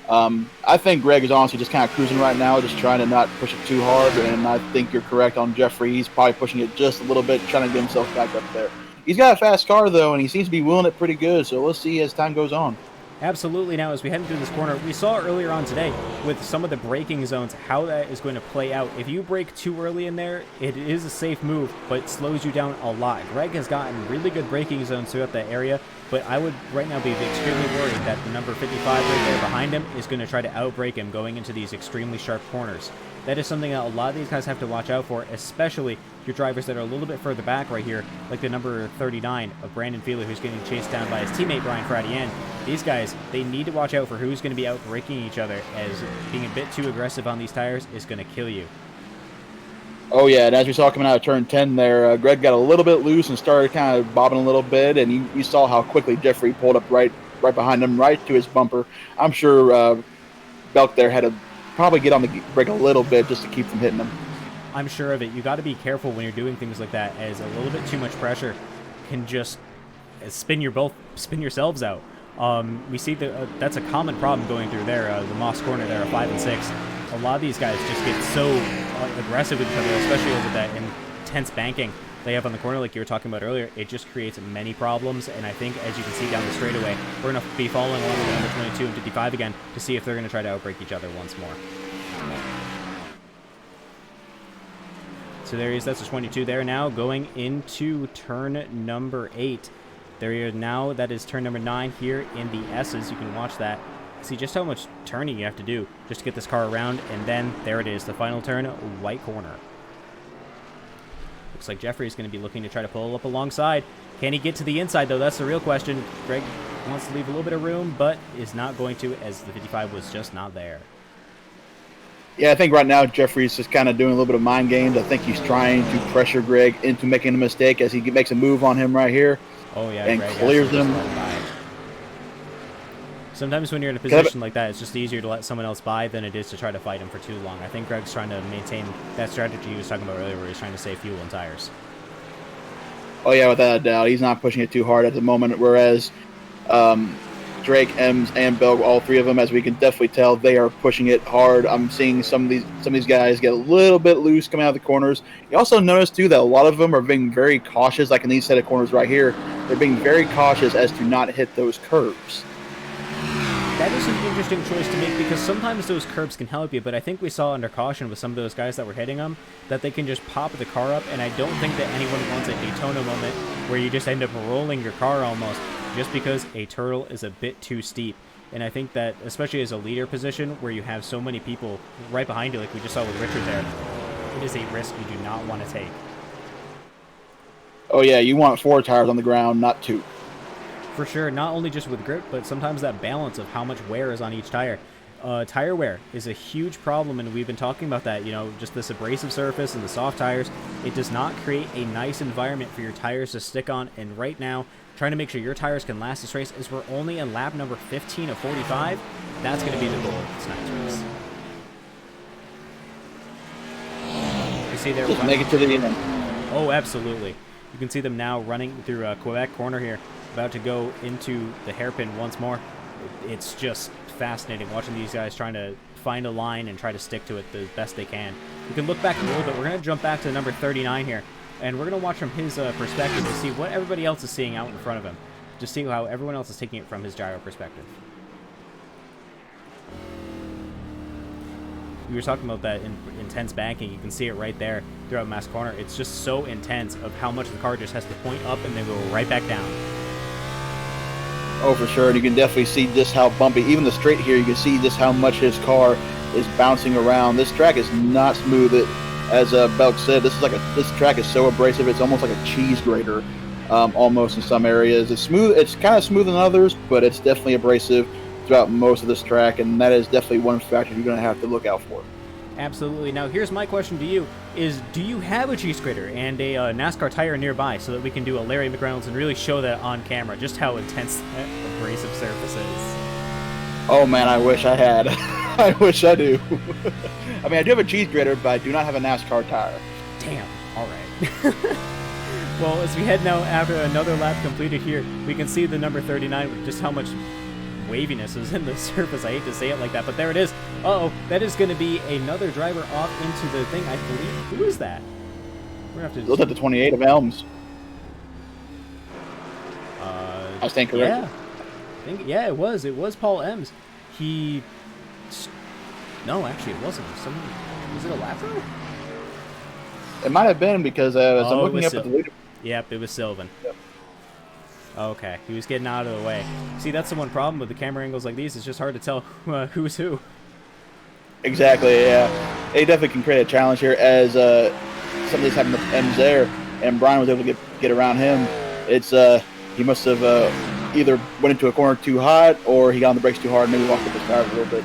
Speaker 2: I think Greg is honestly just kind of cruising right now, just trying to not push it too hard. And I think you're correct on Jeffrey. He's probably pushing it just a little bit, trying to get himself back up there. He's got a fast car, though, and he seems to be wheeling it pretty good. So we'll see as time goes on.
Speaker 1: Absolutely. Now, as we head into this corner, we saw earlier on today with some of the braking zones how that is going to play out. If you brake too early in there, it is a safe move, but it slows you down a lot. Greg has gotten really good braking zones throughout that area, but I would right now be extremely worried that the number 55 right there behind him is going to try to outbrake him going into these extremely sharp corners. That is something that a lot of these guys have to watch out for, especially your drivers that are a little bit further back right here, like the number 39 of Brandon Feeler, who's getting chased down by his teammate Brian Fradienne. These guys, they need to watch out for who's going to be outbraking each other, as being a bit too aggressive on these tires is going to kill you.
Speaker 2: Oh, yeah, and as we saw coming out of turn 10 there, Greg got a little bit loose and started kind of bobbing a little bit, and you saw how quickly Jeffrey pulled up right behind him, right to his bumper. I'm sure Belk there had to probably get on the brake a little bit just to keep from hitting him.
Speaker 1: I'm sure of it. You got to be careful when you're doing things like that, as a little bit too much pressure can just spin yourselves out. We see that's a common problem going through there, the Moss corner there, 5 and 6. A lot of these guys just get so aggressive with each other, especially over that intense banking they have on the corner like you were talking about earlier. It just creates many problems, and I think, as you can see down the straightaway, we're going to be following along with the number 22 and 55 again to see if they're going to try to outbreak each other once more. So there he is. That's a 22 there now, going into turn number 8. There he is now. That is turn number 9 here in the S's. You can watch that. See just how much turning you have to do just to get this car around, and then there it is, the final turn, white corner. Looks like Jeffrey is going to be looking to try to pull up alongside. Can he get to the inside, though? That's the real question. Greg wants to leave a little bit of room, but is not going to, as the 55 was just not there.
Speaker 2: Yeah, I think right now Jeffrey's just kind of doing a little bit of mind games. I think he's trying to pressure Greg into making a mistake as he makes a move on him right here.
Speaker 1: Oh, yeah,
Speaker 2: and
Speaker 1: Greg
Speaker 2: clears him.
Speaker 1: Sometimes when you're in a position like that, it's just easier to let someone else by than it is to try to fight him for too long. I think Greg's trying to maintain that strategy he was talking about earlier, where he's trying to save fuel and tires.
Speaker 2: Oh, yeah, without a doubt. He's not pushing it too hard at the moment, whereas Drake, Ems, and Belg, all three of them, as we can definitely tell, they are pushing it hard. I'm seeing some of these guys get a little bit loose coming out of the corners. You also notice, too, that a lot of them are being very cautious, like in these set of corners right here. They're being very cautious as to not hit those curves.
Speaker 1: That is an interesting choice to make, because sometimes those curbs can help you, but I think we saw under caution with some of those guys that were hitting them that they can just pop the car up, and I don't think that anyone wants a Daytona moment where you just end up rolling your car almost just because a turtle is a bit too steep. And I think that, especially as a leader position where you have so many people right behind you like we just saw with Richard there, it is a risk you do not want to take.
Speaker 2: Oh, yeah, you want 4 tires on the ground, not 2.
Speaker 1: For sure, not only just with grip, but sometimes that balance of how much wear is on each tire. Tire wear is a huge problem, and we've been talking about that, just this abrasive surface and the soft tires. It does not create a nice environment for your tires to stick on, and right now, trying to make sure your tires can last this race, as we're only in lap number 15 of 45, that's going to be the goal of this night's race. You see there,
Speaker 2: just make it to the end.
Speaker 1: Oh, absolutely. You can see them now running through Quebec corner here, about to go into the hairpin once more. It's just fascinating watching these guys trying to find a line and try to stick to it the best they can. We can look back a little bit. We're going to jump back to number 39 here, and we're going to watch from his perspective to see what everybody else is seeing out in front of him, to see how everyone else is taking it from his gyro perspective. We were talking about that intense banking. You can see it right there throughout Mass Corner. It's just so intense of how much the car just has to point up and then go right back down.
Speaker 2: Oh, for sure. And you can definitely see just how bumpy. Even the straight here, you can see just how much his car is bouncing around. This track is not smooth. As Belk said, this track is so abrasive. It's almost like a cheese grater, almost in some areas. It's smooth. It's kind of smooth in others, but it's definitely abrasive throughout most of this track, and that is definitely one factor you're going to have to look out for.
Speaker 1: Absolutely. Now, here's my question to you, is do you have a cheese grater and a NASCAR tire nearby so that we can do a Larry McReynolds and really show that on camera, just how intense that abrasive surface is? Oh,
Speaker 2: man, I wish I had. I wish I do. I mean, I do have a cheese grater, but I do not have a NASCAR tire.
Speaker 1: Damn. All right. Well, as we head now after another lap completed here, we can see the number 39 with just how much waviness is in the surface. I hate to say it like that, but there it is. Uh-oh, that is going to be another driver off into the thing. I believe, who is that? We're going to have to...
Speaker 2: Look at the 28 of Elms. I stand correct.
Speaker 1: Yeah. Yeah, it was. It was Paul Ems. He... No, actually, it wasn't. Was it a lap row?
Speaker 2: It might have been because as I'm looking up at the leader.
Speaker 1: Yep, it was Sylvan.
Speaker 2: Yep.
Speaker 1: Okay, he was getting out of the way. See, that's the one problem with the camera angles like these. It's just hard to tell who's who.
Speaker 2: Exactly, yeah. They definitely can create a challenge here as some of this happened to M's there, and Brian was able to get around him. It's he must have either went into a corner too hot or he got on the brakes too hard and maybe walked up his tires a little bit.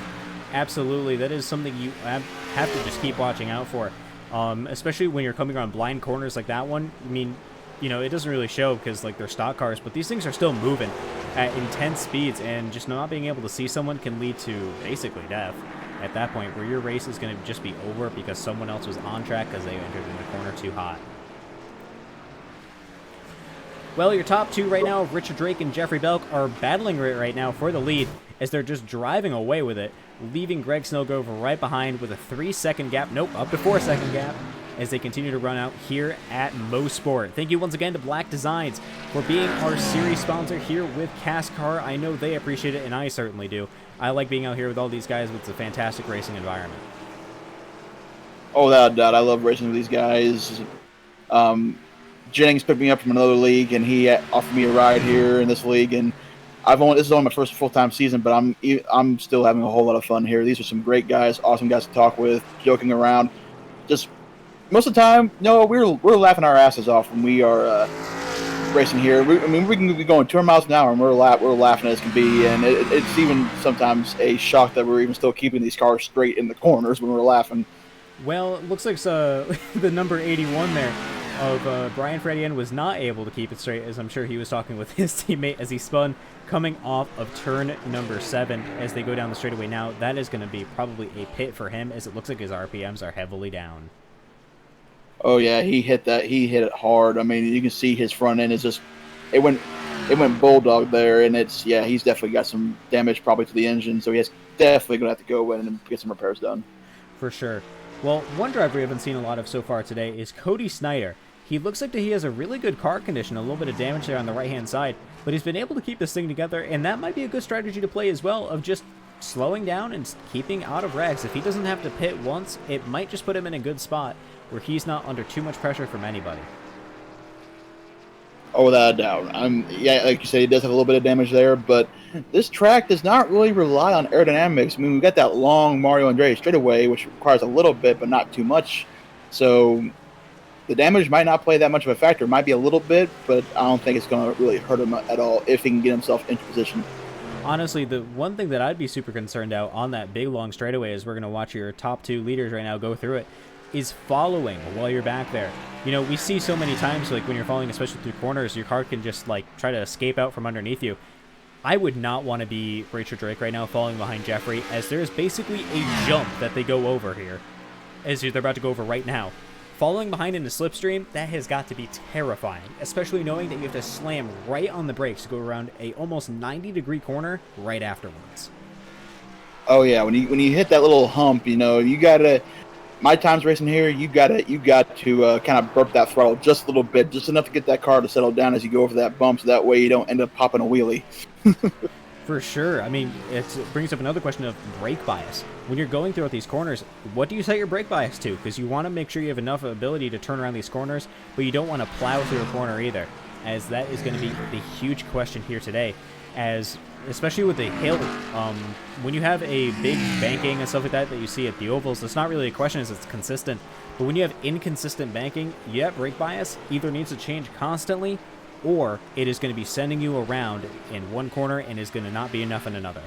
Speaker 1: Absolutely, that is something you have to just keep watching out for, especially when you're coming around blind corners like that one. I mean, you know, it doesn't really show because like they're stock cars, but these things are still moving at intense speeds, and just not being able to see someone can lead to basically death at that point, where your race is going to just be over because someone else was on track because they entered in the corner too hot. Well, your top two right now, Richard Drake and Jeffrey Belk, are battling right now for the lead as they're just driving away with it, leaving Greg Snellgrove right behind with a 3-second gap. Nope, up to 4-second gap as they continue to run out here at Mosport. Thank you once again to Black Designs for being our series sponsor here with CASCAR. I know they appreciate it, and I certainly do. I like being out here with all these guys. It's a fantastic racing environment.
Speaker 2: Oh, without a doubt. I love racing with these guys. Jennings picked me up from another league, and he offered me a ride here in this league. And this is only my first full-time season, but I'm still having a whole lot of fun here. These are some great guys, awesome guys to talk with, joking around. Just most of the time, no, we're laughing our asses off when we are racing here. We can be going 200 miles an hour, and we're laughing as can be. And it's even sometimes a shock that we're even still keeping these cars straight in the corners when we're laughing.
Speaker 1: Well, it looks like the number 81 there of Brian Fredian was not able to keep it straight, as I'm sure he was talking with his teammate as he spun coming off of turn number 7 as they go down the straightaway. Now, that is going to be probably a pit for him, as it looks like his RPMs are heavily down.
Speaker 2: Oh yeah, he hit it hard. I mean, you can see his front end is just it went bulldog there, and he's definitely got some damage probably to the engine, so he's definitely gonna have to go in and get some repairs done.
Speaker 1: For sure. Well, one driver we haven't seen a lot of so far today is Cody Snyder. He looks like he has a really good car condition, a little bit of damage there on the right-hand side, but he's been able to keep this thing together, and that might be a good strategy to play as well, of just slowing down and keeping out of wrecks. If he doesn't have to pit once, it might just put him in a good spot where he's not under too much pressure from anybody.
Speaker 2: Oh, without a doubt. Like you said, he does have a little bit of damage there, but this track does not really rely on aerodynamics. I mean, we've got that long Mario Andretti straightaway, which requires a little bit, but not too much. So the damage might not play that much of a factor. It might be a little bit, but I don't think it's going to really hurt him at all if he can get himself into position.
Speaker 1: Honestly, the one thing that I'd be super concerned out on that big long straightaway, as we're going to watch your top two leaders right now go through it, is following while you're back there. You know, we see so many times, like when you're following, especially through corners, your car can just like try to escape out from underneath you. I would not want to be Richard Drake right now following behind Jeffrey, as there is basically a jump that they go over here, as they're about to go over right now. Following behind in the slipstream, that has got to be terrifying, especially knowing that you have to slam right on the brakes to go around a almost 90-degree corner right afterwards.
Speaker 2: Oh yeah, when you hit that little hump, you know, you gotta. My times racing here, you got to kind of burp that throttle just a little bit, just enough to get that car to settle down as you go over that bump, so that way you don't end up popping a wheelie.
Speaker 1: For sure. I mean, it brings up another question of brake bias. When you're going throughout these corners, what do you set your brake bias to? Because you want to make sure you have enough ability to turn around these corners, but you don't want to plow through a corner either, as that is going to be the huge question here today. As especially with the hill, when you have a big banking and stuff like that you see at the ovals, it's not really a question as it's consistent. But when you have inconsistent banking, yeah, brake bias either needs to change constantly, or it is going to be sending you around in one corner and is going to not be enough in another.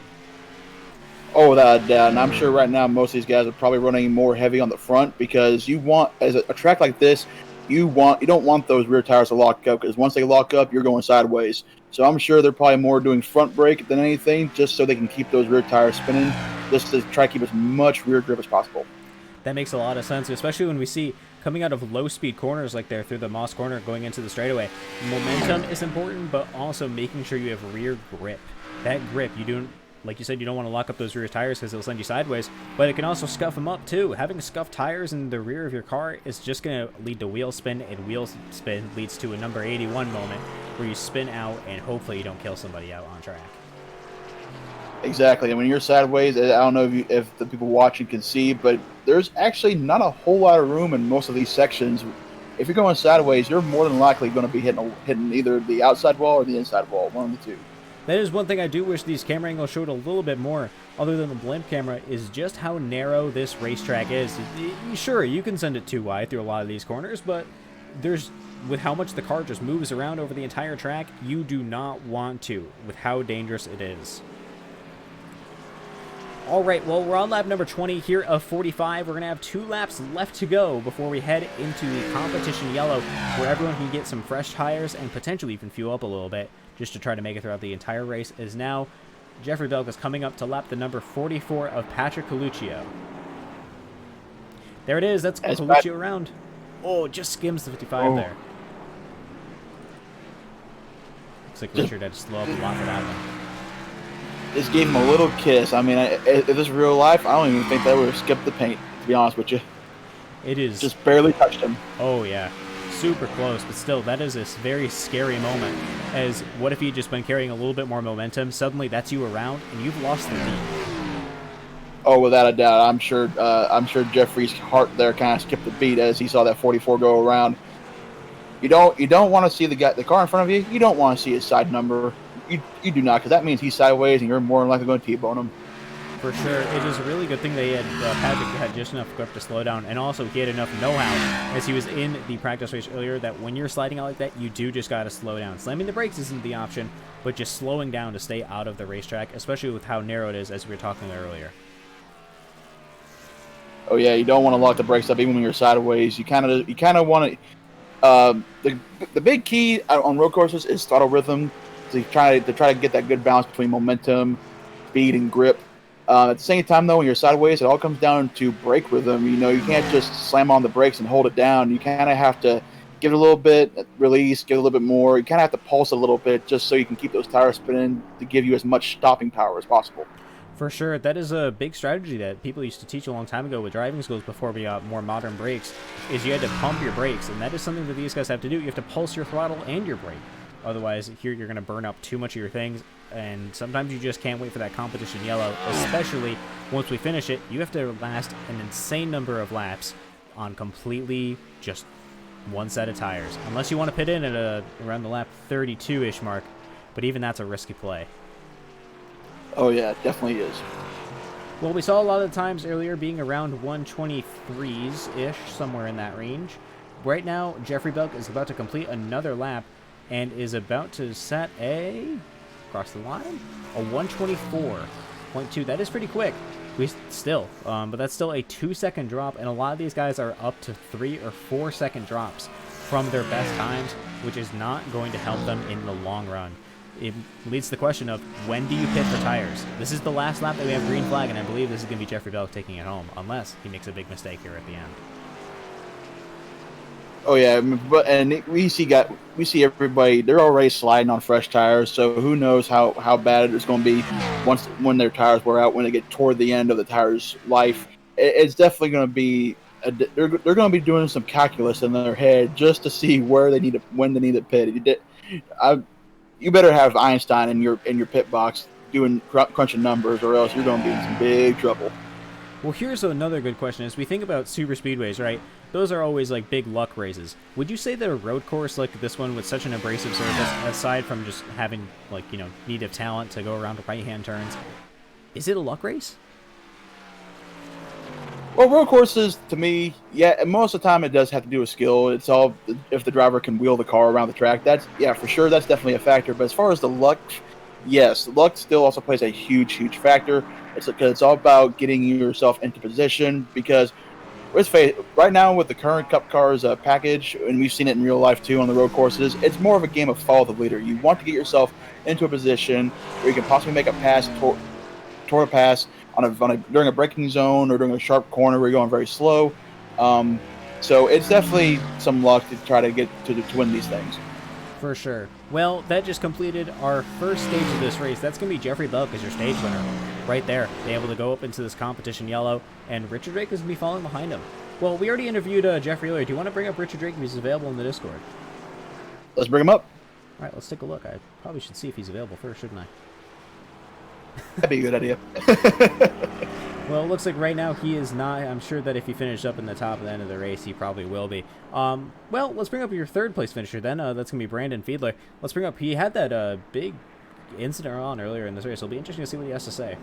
Speaker 2: Oh, without a doubt. And I'm sure right now most of these guys are probably running more heavy on the front, because you want, as a track like this, you don't want those rear tires to lock up, because once they lock up, you're going sideways. So I'm sure they're probably more doing front brake than anything, just so they can keep those rear tires spinning, just to try to keep as much rear grip as possible.
Speaker 1: That makes a lot of sense, especially when we see coming out of low-speed corners like there through the Moss corner going into the straightaway. Momentum is important, but also making sure you have rear grip. That grip, you like you said, you don't want to lock up those rear tires because they'll send you sideways, but it can also scuff them up too. Having scuffed tires in the rear of your car is just going to lead to wheel spin, and wheel spin leads to a number 81 moment where you spin out and hopefully you don't kill somebody out on track.
Speaker 2: Exactly. And when you're sideways, I don't know if the people watching can see, but there's actually not a whole lot of room in most of these sections. If you're going sideways, you're more than likely going to be hitting either the outside wall or the inside wall, one of the two.
Speaker 1: That is one thing I do wish these camera angles showed a little bit more, other than the blimp camera, is just how narrow this racetrack is. Sure, you can send it too wide through a lot of these corners, but with how much the car just moves around over the entire track, you do not want to, with how dangerous it is. All right, well, we're on lap number 20 here of 45. We're going to have 2 laps left to go before we head into the competition yellow, where everyone can get some fresh tires and potentially even fuel up a little bit just to try to make it throughout the entire race. Is now Jeffrey Belk is coming up to lap the number 44 of Patrick Coluccio. There it is. That's Coluccio around. Oh, just skims the 55 there. Looks like Richard had to slow up a lot for that one.
Speaker 2: Just gave him a little kiss. I mean, if this is real life, I don't even think they would have skipped the paint, to be honest with you.
Speaker 1: It is.
Speaker 2: Just barely touched him.
Speaker 1: Oh, yeah. Super close, but still, that is a very scary moment. As what if you'd just been carrying a little bit more momentum? Suddenly, that's you around, and you've lost the lead.
Speaker 2: Oh, without a doubt. I'm sure Jeffrey's heart there kind of skipped a beat as he saw that 44 go around. You don't want to see the car in front of you. You don't want to see his side number. You do not, because that means he's sideways, and you're more than likely going to T-bone him.
Speaker 1: For sure. It is a really good thing that Patrick had just enough grip to slow down, and also he had enough know-how, as he was in the practice race earlier, that when you're sliding out like that, you do just got to slow down. Slamming the brakes isn't the option, but just slowing down to stay out of the racetrack, especially with how narrow it is, as we were talking earlier.
Speaker 2: Oh yeah, you don't want to lock the brakes up even when you're sideways. You kind of want to. The big key on road courses is throttle rhythm. To try to get that good balance between momentum, speed, and grip. At the same time, though, when you're sideways, it all comes down to brake rhythm. You can't just slam on the brakes and hold it down. You kind of have to give it a little bit, release, give it a little bit more. You kind of have to pulse a little bit just so you can keep those tires spinning to give you as much stopping power as possible.
Speaker 1: For sure. That is a big strategy that people used to teach a long time ago with driving schools before we got more modern brakes, is you had to pump your brakes, and that is something that these guys have to do. You have to pulse your throttle and your brake. Otherwise, here you're going to burn up too much of your things, and sometimes you just can't wait for that competition yellow, especially once we finish it. You have to last an insane number of laps on completely just one set of tires, unless you want to pit in at around the lap 32-ish mark, but even that's a risky play.
Speaker 2: Oh yeah, it definitely is.
Speaker 1: Well, we saw a lot of the times earlier being around 123s-ish, somewhere in that range. Right now, Jeffrey Belk is about to complete another lap, and is about to set across the line, a 124.2. That is pretty quick. But that's still a 2-second drop, and a lot of these guys are up to 3 or 4 second drops from their best times, which is not going to help them in the long run. It leads to the question of, when do you pit for tires? This is the last lap that we have green flag, and I believe this is going to be Jeffrey Belk taking it home, unless he makes a big mistake here at the end.
Speaker 2: Oh yeah, we see everybody. They're already sliding on fresh tires, so who knows how bad it's going to be when their tires wear out. When they get toward the end of the tire's life, it's definitely going to be. They're going to be doing some calculus in their head just to see when they need to pit. You better have Einstein in your pit box doing crunching numbers, or else you're going to be in some big trouble.
Speaker 1: Well, here's another good question. As we think about super speedways, right? Those are always like big luck races. Would you say that a road course like this one with such an abrasive surface, aside from just having need of talent to go around right-hand turns, is it a luck race?
Speaker 2: Well, road courses, to me, yeah, most of the time it does have to do with skill. It's all if the driver can wheel the car around the track. For sure, that's definitely a factor. But as far as the luck, yes, luck still also plays a huge factor. It's all about getting yourself into position, because let's face it, right now with the current Cup Cars package, and we've seen it in real life too on the road courses, it's more of a game of follow the leader. You want to get yourself into a position where you can possibly make a pass toward a pass during a braking zone or during a sharp corner where you're going very slow. So it's definitely some luck to try to get to win these things.
Speaker 1: For sure. Well, that just completed our first stage of this race. That's going to be Jeffrey Belk as your stage winner. Right there. Be able to go up into this competition yellow, and Richard Drake is going to be following behind him. Well, we already interviewed Jeffrey earlier. Do you want to bring up Richard Drake if he's available in the Discord?
Speaker 2: Let's bring him up.
Speaker 1: All right, let's take a look. I probably should see if he's available first, shouldn't I?
Speaker 2: That'd be a good idea.
Speaker 1: Well, it looks like right now he is not. I'm sure that if he finished up in the top of the end of the race, he probably will be. Well, let's bring up your third place finisher then. That's going to be Brandon Fiedler. Let's bring up, he had that big incident on earlier in this race. It'll be interesting to see what he has to say.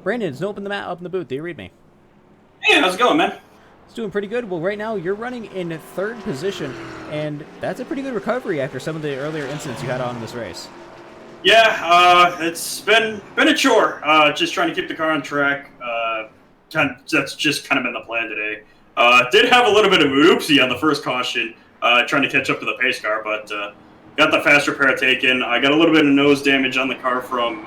Speaker 1: Brandon, it's open the mat up in the booth. Do you read me?
Speaker 5: Hey, how's it going, man?
Speaker 1: It's doing pretty good. Well, right now you're running in third position, and that's a pretty good recovery after some of the earlier incidents you had on this race.
Speaker 5: Yeah, it's been a chore. Just trying to keep the car on track. That's just kind of been the plan today. Did have a little bit of an oopsie on the first caution, trying to catch up to the pace car, but got the fast repair taken. I got a little bit of nose damage on the car from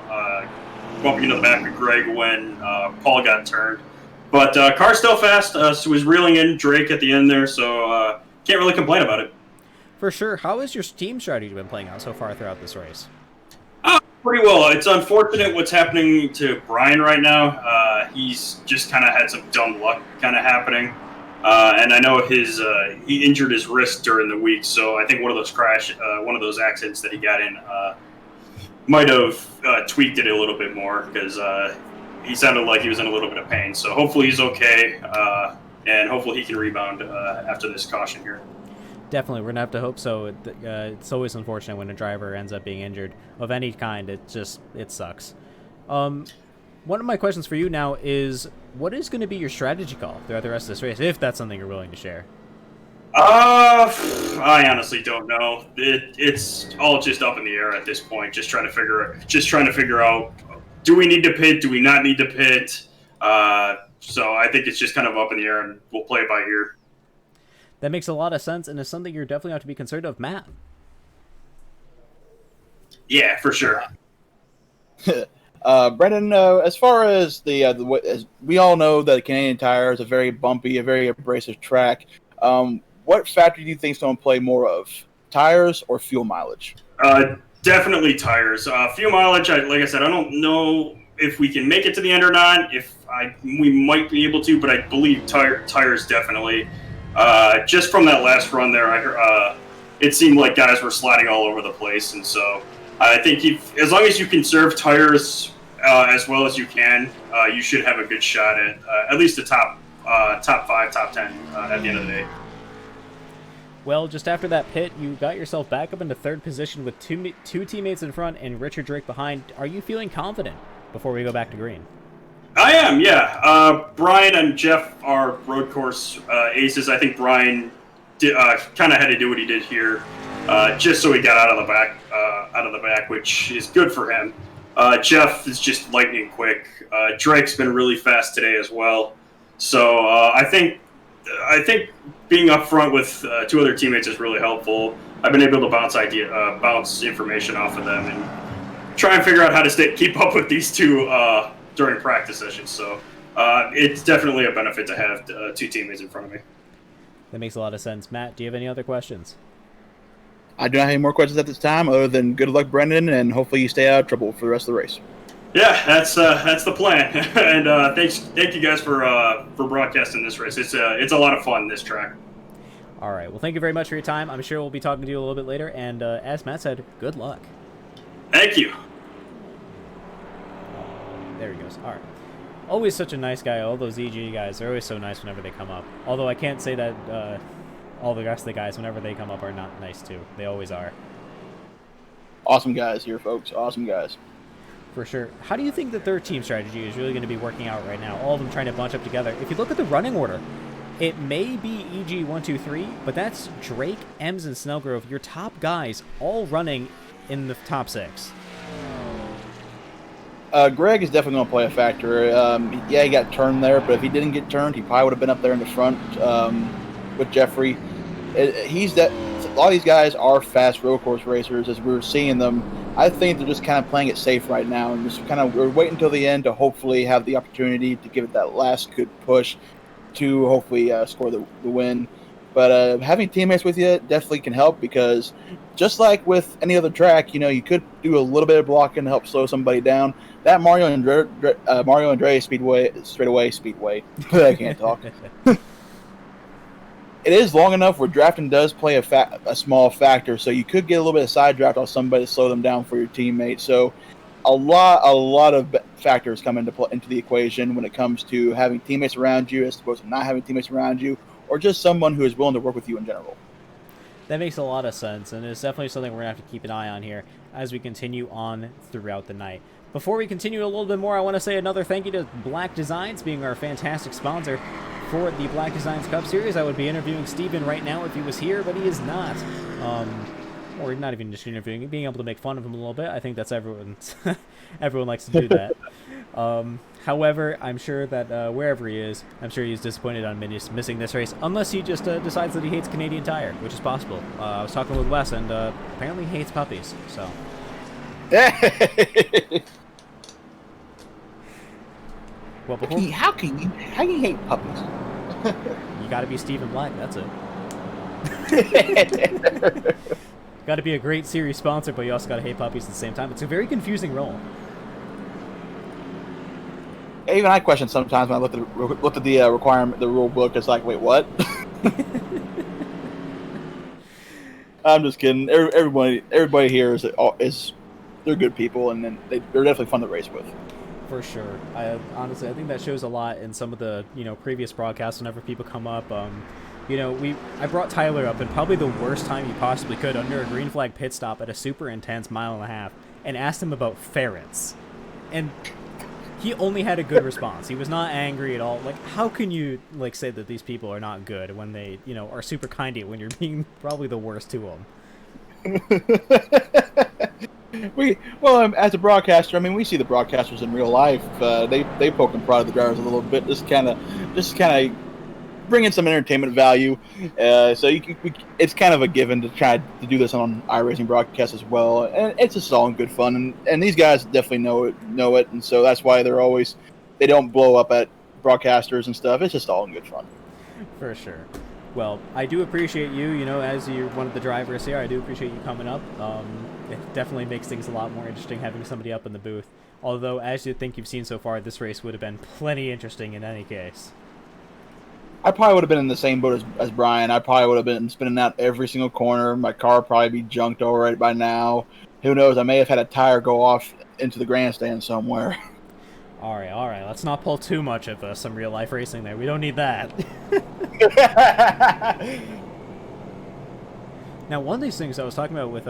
Speaker 5: bumping into the back of Greg when Paul got turned. But car's still fast. So was reeling in Drake at the end there, so can't really complain about it.
Speaker 1: For sure. How has your team strategy been playing out so far throughout this race?
Speaker 5: Pretty well. It's unfortunate what's happening to Brian right now. He's just kind of had some dumb luck kind of happening. And I know he injured his wrist during the week, so I think one of those accidents that he got in might have tweaked it a little bit more because he sounded like he was in a little bit of pain. So hopefully he's okay, and hopefully he can rebound after this caution here.
Speaker 1: Definitely, we're going to have to hope so. It's always unfortunate when a driver ends up being injured of any kind. It sucks. One of my questions for you now is, what is going to be your strategy call throughout the rest of this race, if that's something you're willing to share?
Speaker 5: I honestly don't know. It's all just up in the air at this point. Just trying to figure out, do we need to pit? Do we not need to pit? So I think it's just kind of up in the air, and we'll play it by ear.
Speaker 1: That makes a lot of sense, and is something you're definitely have to be concerned of, Matt.
Speaker 5: Yeah, for sure.
Speaker 2: Brendan, as far as as we all know that Canadian Tire is a very bumpy, a very abrasive track. What factor do you think is going to play more of, tires or fuel mileage?
Speaker 5: Definitely tires. Fuel mileage, like I said, I don't know if we can make it to the end or not. We might be able to, but I believe tires definitely. Just from that last run there, it seemed like guys were sliding all over the place, and so I think as long as you conserve tires as well as you can, you should have a good shot at least the top 5, top 10 at the end of the day.
Speaker 1: Well, just after that pit, you got yourself back up into third position with two teammates in front and Richard Drake behind. Are you feeling confident before we go back to green?
Speaker 5: I am, yeah. Brian and Jeff are road course aces. I think Brian kind of had to do what he did here, just so he got out of the back, which is good for him. Jeff is just lightning quick. Drake's been really fast today as well. So I think being up front with two other teammates is really helpful. I've been able to bounce information off of them and try and figure out how to keep up with these two during practice sessions. So it's definitely a benefit to have two teammates in front of me.
Speaker 1: That makes a lot of sense. Matt, do you have any other questions?
Speaker 2: I do not have any more questions at this time, other than good luck, Brendan, and hopefully you stay out of trouble for the rest of the race.
Speaker 5: Yeah, that's the plan. And thank you guys for broadcasting this race. It's a lot of fun, this track.
Speaker 1: All right. Well, thank you very much for your time. I'm sure we'll be talking to you a little bit later. And as Matt said, good luck.
Speaker 5: Thank you.
Speaker 1: There he goes. All right. Always such a nice guy. All those EG guys, they're always so nice whenever they come up. Although I can't say that all the rest of the guys, whenever they come up, are not nice too. They always are.
Speaker 2: Awesome guys here, folks. Awesome guys.
Speaker 1: For sure. How do you think that their team strategy is really going to be working out right now? All of them trying to bunch up together. If you look at the running order, it may be EG 1, 2, 3, but that's Drake, Ems, and Snellgrove, your top guys, all running in the top 6.
Speaker 2: Greg is definitely going to play a factor. Yeah, he got turned there, but if he didn't get turned, he probably would have been up there in the front with Jeffrey. A lot of these guys are fast road course racers, as we were seeing them. I think they're just kind of playing it safe right now, and just we're waiting until the end to hopefully have the opportunity to give it that last good push to hopefully score the win. But having teammates with you definitely can help because just like with any other track, you could do a little bit of blocking to help slow somebody down. That Mario Andretti Speedway, I can't talk. It is long enough where drafting does play a small factor, so you could get a little bit of side draft on somebody to slow them down for your teammate. So a lot of factors come into the equation when it comes to having teammates around you as opposed to not having teammates around you, or just someone who is willing to work with you in general.
Speaker 1: That makes a lot of sense, and it's definitely something we're going to have to keep an eye on here as we continue on throughout the night. Before we continue a little bit more, I want to say another thank you to Black Designs being our fantastic sponsor for the Black Designs Cup Series. I would be interviewing Steven right now if he was here, but he is not. Or not even just interviewing, being able to make fun of him a little bit. I think that's everyone's. Everyone likes to do that. However, I'm sure that wherever he is, I'm sure he's disappointed on missing this race, unless he just decides that he hates Canadian Tire, which is possible. I was talking with Wes, and apparently he hates puppies, so. Well,
Speaker 2: how can you hate puppies?
Speaker 1: You gotta be Stephen Black, that's it. Gotta be a great series sponsor, but you also gotta hate puppies at the same time. It's a very confusing role.
Speaker 2: Even I question sometimes when I looked at the requirement, the rule book. It's like, wait, what? I'm just kidding. Everybody here is they're good people, and then they're definitely fun to race with.
Speaker 1: For sure. Honestly, I think that shows a lot in some of the previous broadcasts. Whenever people come up, I brought Tyler up in probably the worst time you possibly could under a green flag pit stop at a super intense 1.5 miles, and asked him about ferrets, and he only had a good response. He was not angry at all. Like, how can you say that these people are not good when they are super kind to you when you're being probably the worst to them?
Speaker 2: As a broadcaster, I mean, we see the broadcasters in real life. They poke and prod the drivers a little bit, just kind of bring in some entertainment value. So it's kind of a given to try to do this on iRacing broadcasts as well, and it's just all in good fun. And these guys definitely know it, and so that's why they don't blow up at broadcasters and stuff. It's just all in good fun.
Speaker 1: For sure. Well, I do appreciate you, as you're one of the drivers here, I do appreciate you coming up. It definitely makes things a lot more interesting having somebody up in the booth. Although, as you think you've seen so far, this race would have been plenty interesting in any case.
Speaker 2: I probably would have been in the same boat as Brian. I probably would have been spinning out every single corner. My car would probably be junked already by now. Who knows? I may have had a tire go off into the grandstand somewhere.
Speaker 1: All right. Let's not pull too much of some real-life racing there. We don't need that. Now, one of these things I was talking about with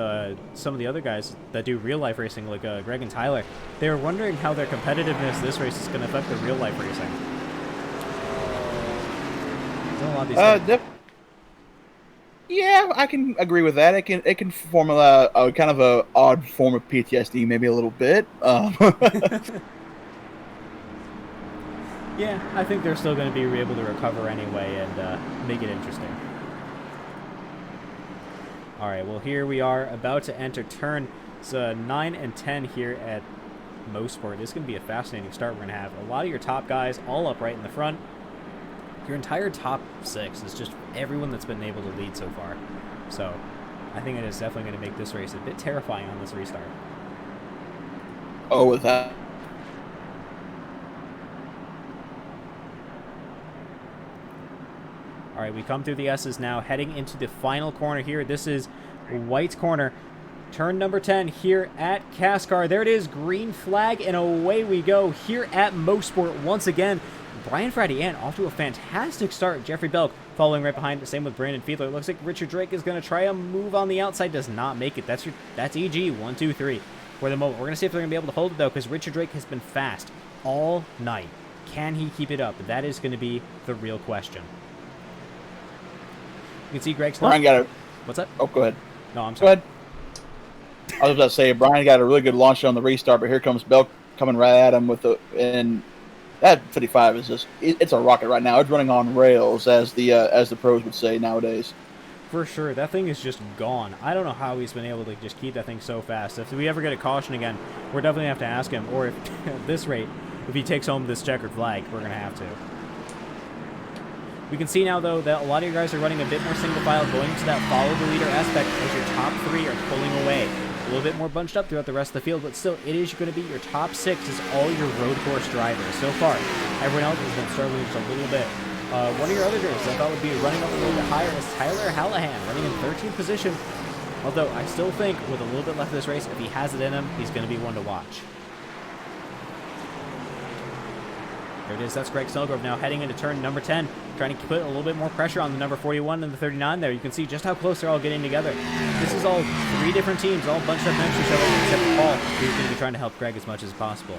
Speaker 1: some of the other guys that do real-life racing, like Greg and Tyler, they were wondering how their competitiveness this race is going to affect their real-life racing.
Speaker 2: Yeah, I can agree with that. It can form a kind of a odd form of PTSD, maybe a little bit.
Speaker 1: Yeah, I think they're still going to be able to recover anyway and make it interesting. All right, well, here we are about to enter turns 9 and 10 here at Mosport. This is going to be a fascinating start. We're going to have a lot of your top guys all up right in the front. Your entire top 6 is just everyone that's been able to lead so far. So I think it is definitely going to make this race a bit terrifying on this restart.
Speaker 2: Oh, with that.
Speaker 1: All right, we come through the S's now, heading into the final corner here. This is White's corner. Turn number 10 here at CASCAR. There it is, green flag, and away we go here at Mosport once again. Brian Fradian off to a fantastic start. Jeffrey Belk following right behind. The same with Brandon Fiedler. It looks like Richard Drake is going to try a move on the outside. Does not make it. That's EG 1, 2, 3 for the moment. We're going to see if they're going to be able to hold it though, because Richard Drake has been fast all night. Can he keep it up? That is going to be the real question. You can see Greg's.
Speaker 2: Brian got it.
Speaker 1: What's that?
Speaker 2: Oh, go ahead.
Speaker 1: No, I'm sorry.
Speaker 2: Go ahead. I was about to say Brian got a really good launch on the restart, but here comes Belk coming right at him and that 55 is just—it's a rocket right now. It's running on rails, as the pros would say nowadays.
Speaker 1: For sure, that thing is just gone. I don't know how he's been able to just keep that thing so fast. If we ever get a caution again, we're definitely going to have to ask him. Or if at this rate, if he takes home this checkered flag, we're going to have to. We can see now, though, that a lot of your guys are running a bit more single file, going into that follow the leader aspect as your top 3 are pulling away. A little bit more bunched up throughout the rest of the field, but still, it is going to be your top 6 is all your road course drivers. So far, everyone else has been struggling just a little bit. One of your other drivers I thought would be running up a little bit higher is Tyler Hallahan, running in 13th position. Although, I still think with a little bit left of this race, if he has it in him, he's going to be one to watch. There it is. That's Greg Snellgrove now heading into turn number 10, trying to put a little bit more pressure on the number 41 and the 39 there. You can see just how close they're all getting together. This is all 3 different teams, all bunched up next to each other, except for Paul, who's going to be trying to help Greg as much as possible.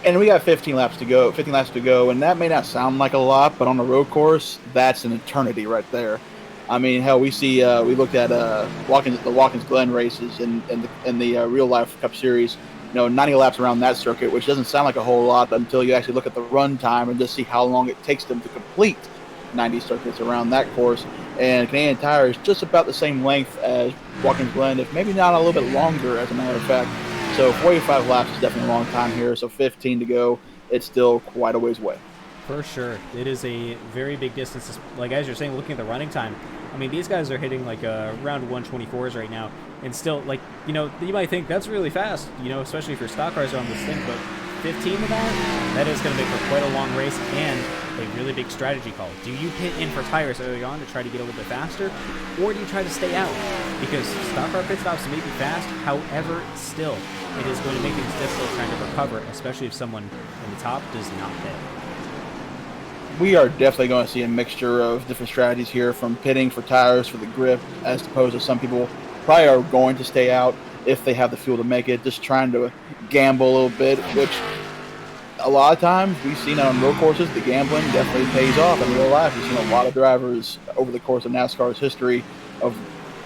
Speaker 2: And we got 15 laps to go, and that may not sound like a lot, but on a road course, that's an eternity right there. I mean, hell, we looked at the Watkins Glen races in the real life Cup Series. 90 laps around that circuit, which doesn't sound like a whole lot until you actually look at the run time and just see how long it takes them to complete 90 circuits around that course. And Canadian Tire is just about the same length as Watkins Glen, if maybe not a little bit longer, as a matter of fact. So 45 laps is definitely a long time here. So 15 to go, it's still quite a ways away. For
Speaker 1: sure. It is a very big distance. Like, as you're saying, looking at the running time, I mean, these guys are hitting like around 124s right now. And still, like, you might think that's really fast, especially if your stock cars are on this thing. But 15 of that is going to make for quite a long race and a really big strategy call. Do you pit in for tires early on to try to get a little bit faster? Or do you try to stay out? Because stock car pit stops may be fast. However, still, it is going to make things difficult trying to recover, especially if someone in the top does not pit.
Speaker 2: We are definitely going to see a mixture of different strategies here, from pitting for tires for the grip, as opposed to some people probably are going to stay out if they have the fuel to make it, just trying to gamble a little bit, which a lot of times we've seen on road courses, the gambling definitely pays off in real life. We've seen a lot of drivers over the course of NASCAR's history of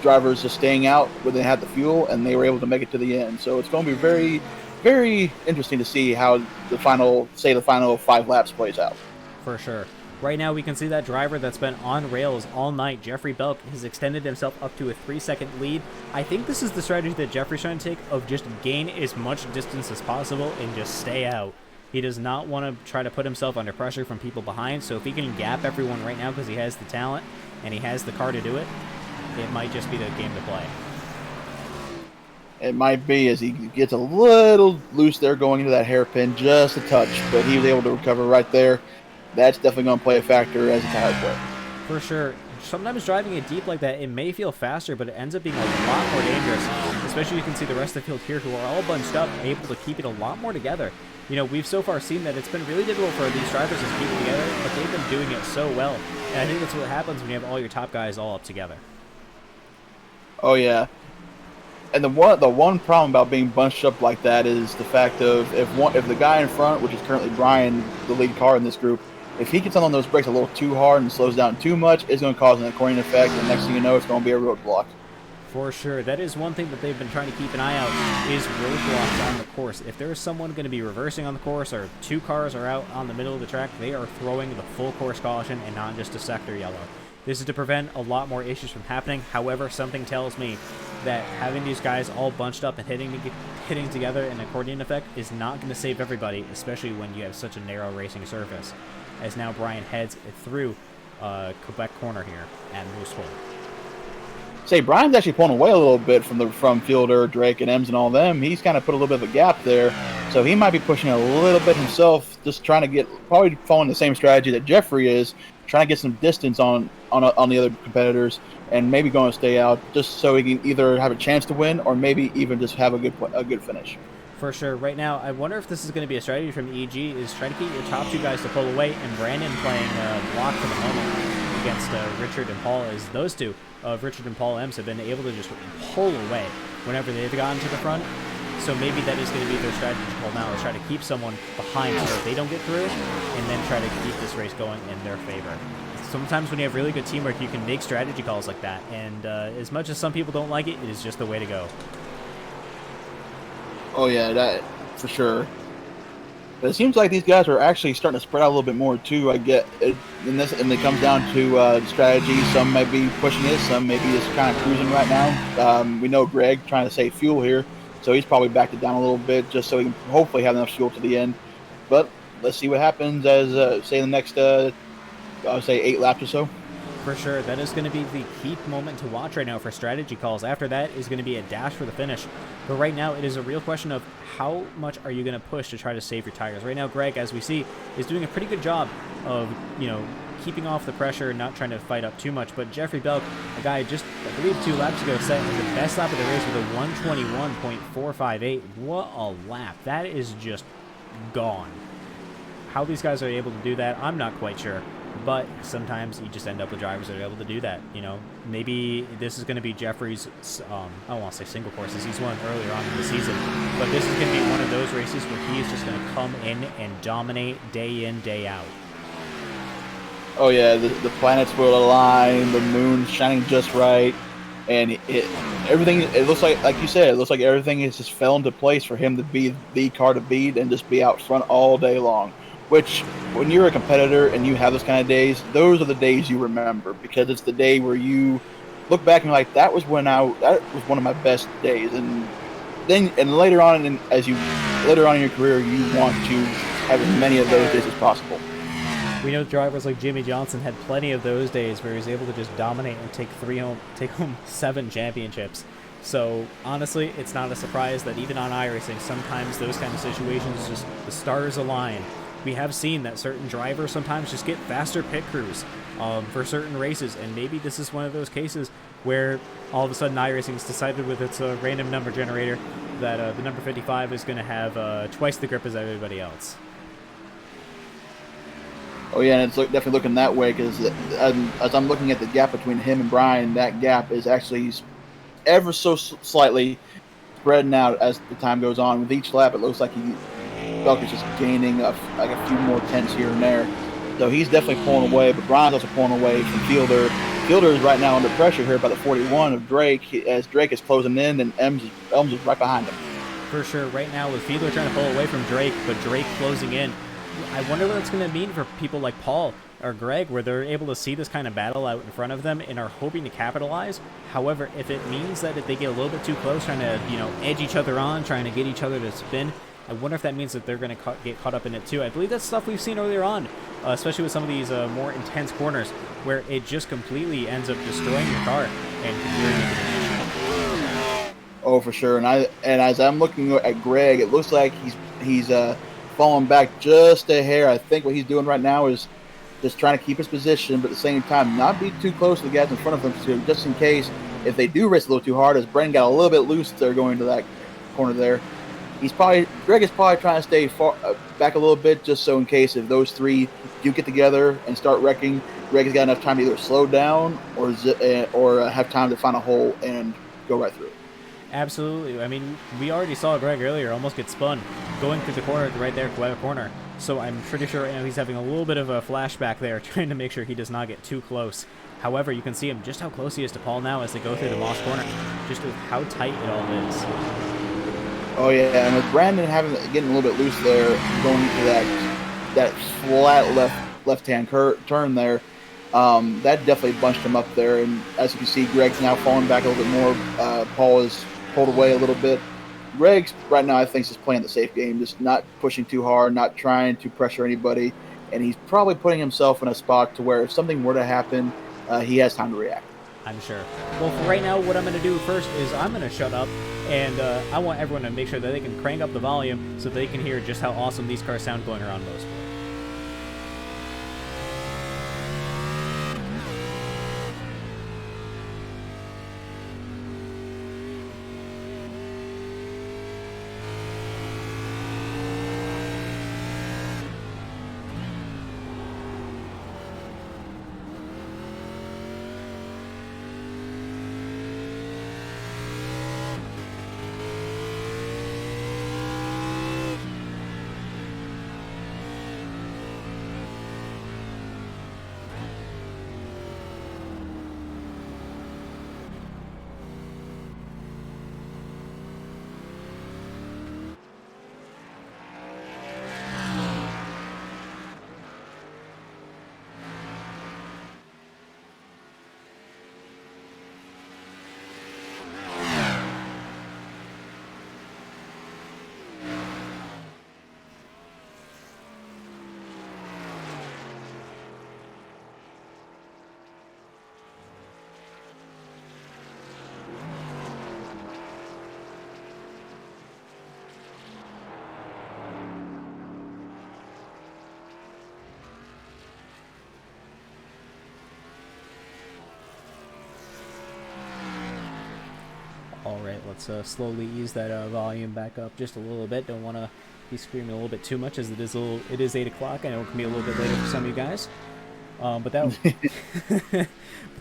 Speaker 2: drivers just staying out when they had the fuel and they were able to make it to the end. So it's going to be very, very interesting to see how the final 5 laps plays out.
Speaker 1: For sure. Right now, we can see that driver that's been on rails all night, Jeffrey Belk, has extended himself up to a 3-second lead. I think this is the strategy that Jeffrey's trying to take, of just gain as much distance as possible and just stay out. He does not want to try to put himself under pressure from people behind, so if he can gap everyone right now because he has the talent and he has the car to do it, it might just be the game to play.
Speaker 2: It might be, as he gets a little loose there going into that hairpin, just a touch, but he was able to recover right there. That's definitely going to play a factor as a tire play.
Speaker 1: For sure. Sometimes driving it deep like that, it may feel faster, but it ends up being a lot more dangerous. Especially you can see the rest of the field here who are all bunched up, able to keep it a lot more together. We've so far seen that it's been really difficult for these drivers to keep it together, but they've been doing it so well. And I think that's what happens when you have all your top guys all up together.
Speaker 2: Oh, yeah. And the one problem about being bunched up like that is the fact of if the guy in front, which is currently Brian, the lead car in this group, if he gets on those brakes a little too hard and slows down too much, it's going to cause an accordion effect, and next thing you know, it's going to be a roadblock.
Speaker 1: For sure. That is one thing that they've been trying to keep an eye out, is roadblocks on the course. If there is someone going to be reversing on the course, or 2 cars are out on the middle of the track, they are throwing the full course caution and not just a sector yellow. This is to prevent a lot more issues from happening. However, something tells me that having these guys all bunched up and hitting together in an accordion effect is not going to save everybody, especially when you have such a narrow racing surface. As now Brian heads through Quebec corner here at Mosport.
Speaker 2: Say, Brian's actually pulling away a little bit from Fielder, Drake, and Ems and all them. He's kind of put a little bit of a gap there, so he might be pushing a little bit himself, just trying to probably following the same strategy that Jeffrey is, trying to get some distance on the other competitors, and maybe going to stay out just so he can either have a chance to win or maybe even just have a good finish.
Speaker 1: For sure. Right now, I wonder if this is going to be a strategy from EG, is try to get your top 2 guys to pull away, and Brandon playing block for the moment against Richard and Paul, as those two of Richard and Paul Ems have been able to just pull away whenever they've gotten to the front. So maybe that is going to be their strategy call now, is try to keep someone behind so that they don't get through, and then try to keep this race going in their favor. Sometimes when you have really good teamwork, you can make strategy calls like that, and as much as some people don't like it, it is just the way to go.
Speaker 2: Oh yeah, that for sure. But it seems like these guys are actually starting to spread out a little bit more too. I get it, and it comes down to strategy. Some may be pushing it, some may be just kind of cruising right now. We know Greg trying to save fuel here, so he's probably backed it down a little bit just so he can hopefully have enough fuel to the end. But let's see what happens as say the next I would say 8 laps or so.
Speaker 1: For sure, that is going to be the key moment to watch right now for strategy calls. After that is going to be a dash for the finish. But right now, it is a real question of how much are you going to push to try to save your tires. Right now, Greg, as we see, is doing a pretty good job of, keeping off the pressure and not trying to fight up too much. But Jeffrey Belk, a guy just, I believe, 2 laps ago, set the best lap of the race with a 121.458. What a lap. That is just gone. How these guys are able to do that, I'm not quite sure. But sometimes you just end up with drivers that are able to do that. Maybe this is going to be Jeffrey's, I don't want to say single courses. He's won earlier on in the season. But this is going to be one of those races where he is just going to come in and dominate day in, day out.
Speaker 2: Oh yeah, the planets will align, the moon's shining just right, and everything. It looks like you said, it looks like everything is just fell into place for him to be the car to beat and just be out front all day long. Which, when you're a competitor and you have those kind of days, those are the days you remember, because it's the day where you look back and you're like, that was one of my best days. And later on in your career, you want to have as many of those days as possible.
Speaker 1: We know drivers like Jimmy Johnson had plenty of those days where he was able to just dominate and take home 7 championships. So honestly, it's not a surprise that even on iRacing, sometimes those kind of situations, just the stars align. We have seen that certain drivers sometimes just get faster pit crews for certain races, and maybe this is one of those cases where all of a sudden iRacing's decided with its random number generator that the number 55 is going to have twice the grip as everybody else.
Speaker 2: Oh yeah, and it's definitely looking that way, because as I'm looking at the gap between him and Brian, that gap is actually ever so slightly spreading out as the time goes on. With each lap, it looks like Belk is just gaining a few more tenths here and there. So he's definitely pulling away, but Brian's also pulling away from Fielder. Fielder is right now under pressure here by the 41 of Drake, as Drake is closing in, and Elms is right behind him.
Speaker 1: For sure, right now with Fielder trying to pull away from Drake, but Drake closing in. I wonder what it's going to mean for people like Paul or Greg, where they're able to see this kind of battle out in front of them and are hoping to capitalize. However, if it means that if they get a little bit too close, trying to edge each other on, trying to get each other to spin, I wonder if that means that they're going to get caught up in it too. I believe that's stuff we've seen earlier on, especially with some of these more intense corners, where it just completely ends up destroying your car and clearing it to the mission.
Speaker 2: Oh, for sure. And as I'm looking at Greg, it looks like he's falling back just a hair. I think what he's doing right now is just trying to keep his position, but at the same time not be too close to the guys in front of him, just in case if they do race a little too hard, as Brendan got a little bit loose there going to that corner there. Greg is probably trying to stay far back a little bit, just so in case if those three do get together and start wrecking, Greg has got enough time to either slow down or have time to find a hole and go right through it.
Speaker 1: Absolutely. I mean, we already saw Greg earlier almost get spun going through the corner right there, corner. So I'm pretty sure right now he's having a little bit of a flashback there, trying to make sure he does not get too close. However, you can see him just how close he is to Paul now as they go through the Moss corner, just with how tight it all is.
Speaker 2: Oh yeah, and with Brandon getting a little bit loose there, going into that flat left-hand turn there, that definitely bunched him up there. And as you can see, Greg's now falling back a little bit more. Paul is pulled away a little bit. Greg's right now, I think, is just playing the safe game, just not pushing too hard, not trying to pressure anybody, and he's probably putting himself in a spot to where if something were to happen, he has time to react.
Speaker 1: I'm sure. Well, for right now, what I'm going to do first is I'm going to shut up, and I want everyone to make sure that they can crank up the volume so they can hear just how awesome these cars sound going around Mosport. All right, let's slowly ease that volume back up just a little bit. Don't want to be screaming a little bit too much, as it is 8 o'clock. I know it can be a little bit later for some of you guys. But that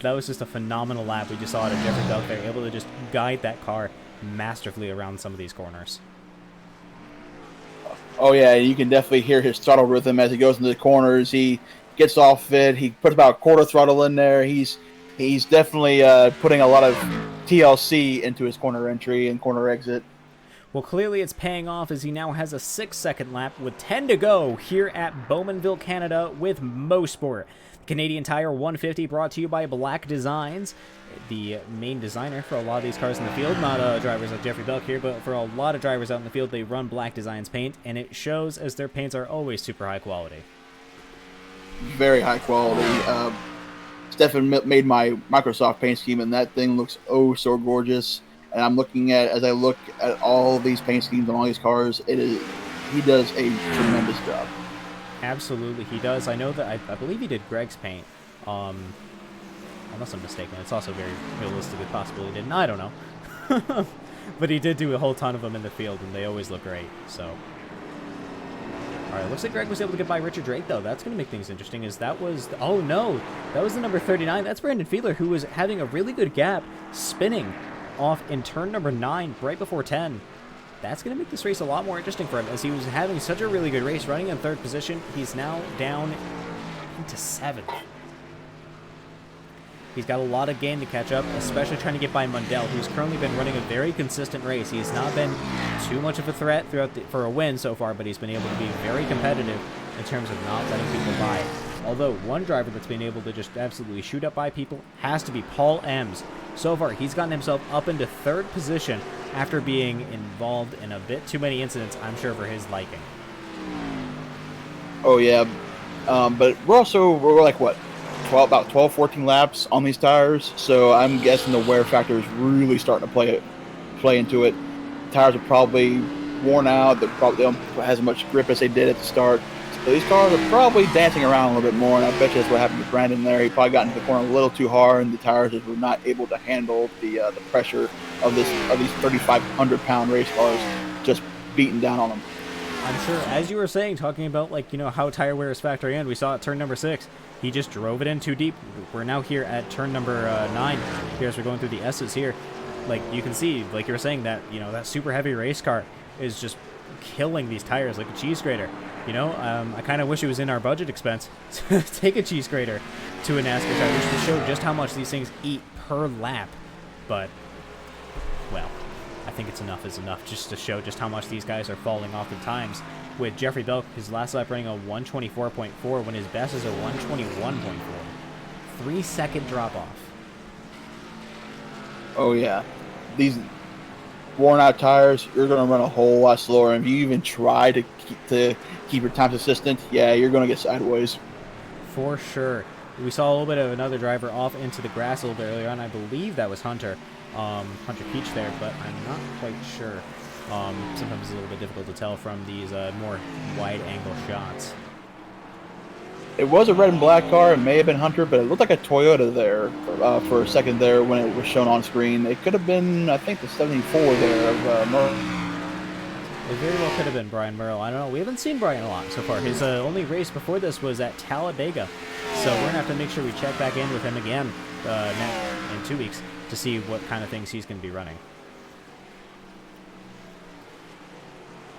Speaker 1: that was just a phenomenal lap. We just saw it at Jeffrey Belt there, able to just guide that car masterfully around some of these corners.
Speaker 2: Oh yeah, you can definitely hear his throttle rhythm as he goes into the corners. He gets off it. He puts about a quarter throttle in there. He's definitely putting a lot of TLC into his corner entry and corner exit.
Speaker 1: Well, clearly it's paying off, as he now has a 6-second lap with 10 to go here at Bowmanville, Canada with Mosport. Canadian Tire 150 brought to you by Black Designs, the main designer for a lot of these cars in the field. Not drivers like Jeffrey Belk here, but for a lot of drivers out in the field, they run Black Designs paint, and it shows, as their paints are always super high quality.
Speaker 2: Very high quality. Stefan made my Microsoft paint scheme, and that thing looks oh so gorgeous. And I'm looking at, as I look at all these paint schemes on all these cars, he does a tremendous job.
Speaker 1: Absolutely, he does. I know that I believe he did Greg's paint. Unless I'm mistaken, it's also very realistic. It possibly didn't. I don't know. But he did do a whole ton of them in the field, and they always look great. So, all right, looks like Greg was able to get by Richard Drake, though. That's going to make things interesting. Oh no, that was the number 39. That's Brandon Fiedler, who was having a really good gap, spinning off in turn number 9 right before 10. That's going to make this race a lot more interesting for him, as he was having such a really good race, running in 3rd position. He's now down into 7th. He's got a lot of gain to catch up, especially trying to get by Mundell, who's currently been running a very consistent race. He's not been too much of a threat for a win so far, but he's been able to be very competitive in terms of not letting people by. Although one driver that's been able to just absolutely shoot up by people has to be Paul Ems. So far, he's gotten himself up into 3rd position after being involved in a bit too many incidents, I'm sure, for his liking.
Speaker 2: Oh yeah, but we're like what, about 12, 14 laps on these tires, so I'm guessing the wear factor is really starting to play into it. Tires are probably worn out. They don't have as much grip as they did at the start. So these cars are probably dancing around a little bit more, and I bet you that's what happened to Brandon there. He probably got into the corner a little too hard, and the tires just were not able to handle the pressure of these 3,500-pound race cars just beating down on them.
Speaker 1: I'm sure, as you were saying, talking about how tire wear is factoring in, we saw at turn number 6, he just drove it in too deep. We're now here at turn number 9. Here as we're going through the S's here, like you can see, like you were saying, that that super heavy race car is just killing these tires like a cheese grater. I kind of wish it was in our budget expense to take a cheese grater to a NASCAR tire, which will show just how much these things eat per lap. But, well, I think enough is enough just to show just how much these guys are falling off the times. With Jeffrey Belk, his last lap running a 124.4 when his best is a 121.4. 3-second drop off.
Speaker 2: Oh yeah, these worn out tires, you're going to run a whole lot slower. And if you even try to keep your time consistent, yeah, you're going to get sideways.
Speaker 1: For sure. We saw a little bit of another driver off into the grass a little bit earlier on. I believe that was Hunter Peach there, but I'm not quite sure. Sometimes it's a little bit difficult to tell from these more wide-angle shots.
Speaker 2: It was a red and black car. It may have been Hunter, but it looked like a Toyota there for a second there when it was shown on screen. It could have been, I think, the 74 there of Merle.
Speaker 1: It very well could have been Brian Merle. I don't know. We haven't seen Brian a lot so far. His only race before this was at Talladega. So we're going to have to make sure we check back in with him again in 2 weeks to see what kind of things he's going to be running.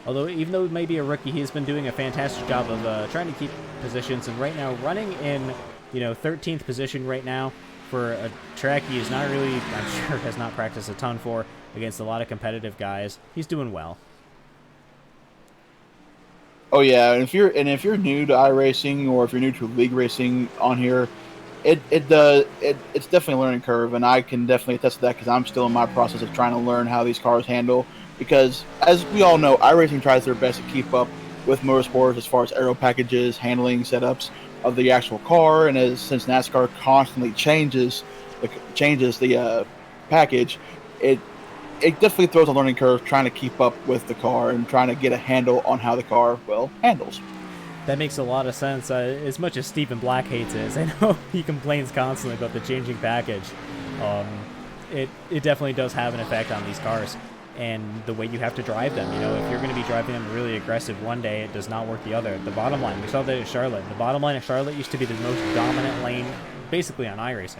Speaker 1: Although, even though he may be a rookie, he's been doing a fantastic job of trying to keep positions. And right now, running in, 13th position right now for a track he is not really, I'm sure, has not practiced a ton for against a lot of competitive guys. He's doing well.
Speaker 2: Oh yeah, and if you're new to iRacing or if you're new to league racing on here, it's definitely a learning curve, and I can definitely attest to that because I'm still in my process of trying to learn how these cars handle. Because as we all know, iRacing tries their best to keep up with motorsports as far as aero packages, handling setups of the actual car, and since NASCAR constantly changes the package, it definitely throws a learning curve trying to keep up with the car and trying to get a handle on how the car, handles.
Speaker 1: That makes a lot of sense. As much as Stephen Black hates it, I know he complains constantly about the changing package. it definitely does have an effect on these cars and the way you have to drive them. You know, if you're going to be driving them really aggressive one day, it does not work the other. The bottom line, we saw that at Charlotte. The bottom line at Charlotte used to be the most dominant lane, basically on iRacing.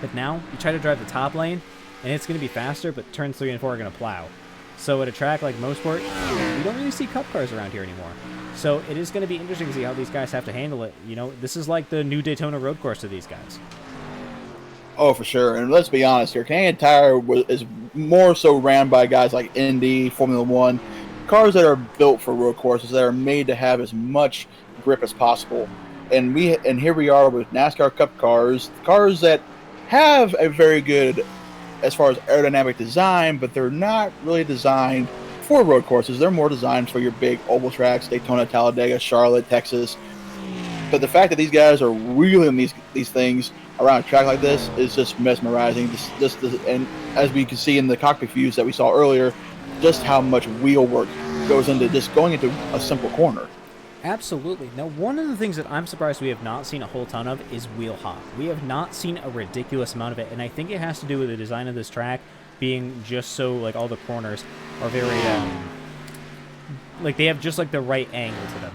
Speaker 1: But now, you try to drive the top lane, and it's going to be faster, but turns 3 and 4 are going to plow. So at a track like Mosport, we don't really see cup cars around here anymore. So it is going to be interesting to see how these guys have to handle it. You know, this is like the new Daytona road course to these guys.
Speaker 2: Oh, for sure. And let's be honest here, Canadian Tire is more so ran by guys like Indy, Formula One, cars that are built for road courses, that are made to have as much grip as possible. And here we are with NASCAR Cup cars that have a very good, as far as aerodynamic design, but they're not really designed for road courses. They're more designed for your big oval tracks, Daytona, Talladega, Charlotte, Texas. But the fact that these guys are wheeling these things around a track like this is just mesmerizing. And as we can see in the cockpit views that we saw earlier, just how much wheel work goes into just going into a simple corner.
Speaker 1: Absolutely. Now, one of the things that I'm surprised we have not seen a whole ton of is wheel hop. We have not seen a ridiculous amount of it, and I think it has to do with the design of this track being just so, like, all the corners are very, like, they have just, like, the right angle to them.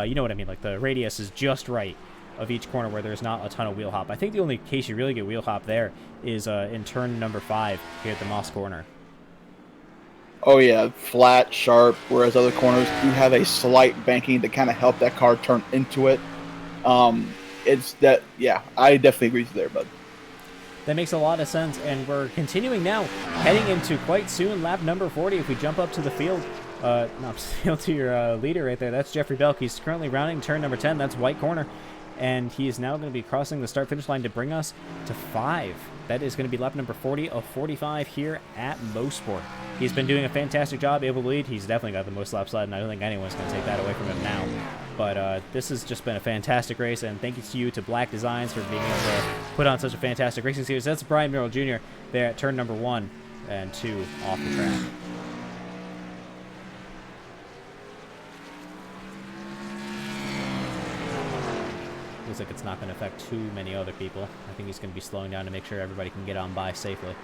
Speaker 1: You know what I mean? Like, the radius is just right of each corner where there's not a ton of wheel hop. I think the only case you really get wheel hop there is in turn number 5 here at the Moss corner.
Speaker 2: Oh yeah, flat, sharp, whereas other corners do have a slight banking to kind of help that car turn into it. It's that, yeah, I definitely agree with you there, bud.
Speaker 1: That makes a lot of sense, and we're continuing now, heading into quite soon lap number 40. If we jump up to the field, to your leader right there, that's Jeffrey Belk. He's currently rounding turn number 10. That's white corner, and he is now going to be crossing the start-finish line to bring us to 5. That is going to be lap number 40 of 45 here at Mosport. He's been doing a fantastic job, able to lead. He's definitely got the most laps led, and I don't think anyone's going to take that away from him now. But this has just been a fantastic race, and thank you to you, to Black Designs, for being able to put on such a fantastic racing series. That's Brian Merrill Jr. there at turn number 1 and 2 off the track. Looks like it's not going to affect too many other people. I think he's going to be slowing down to make sure everybody can get on by safely.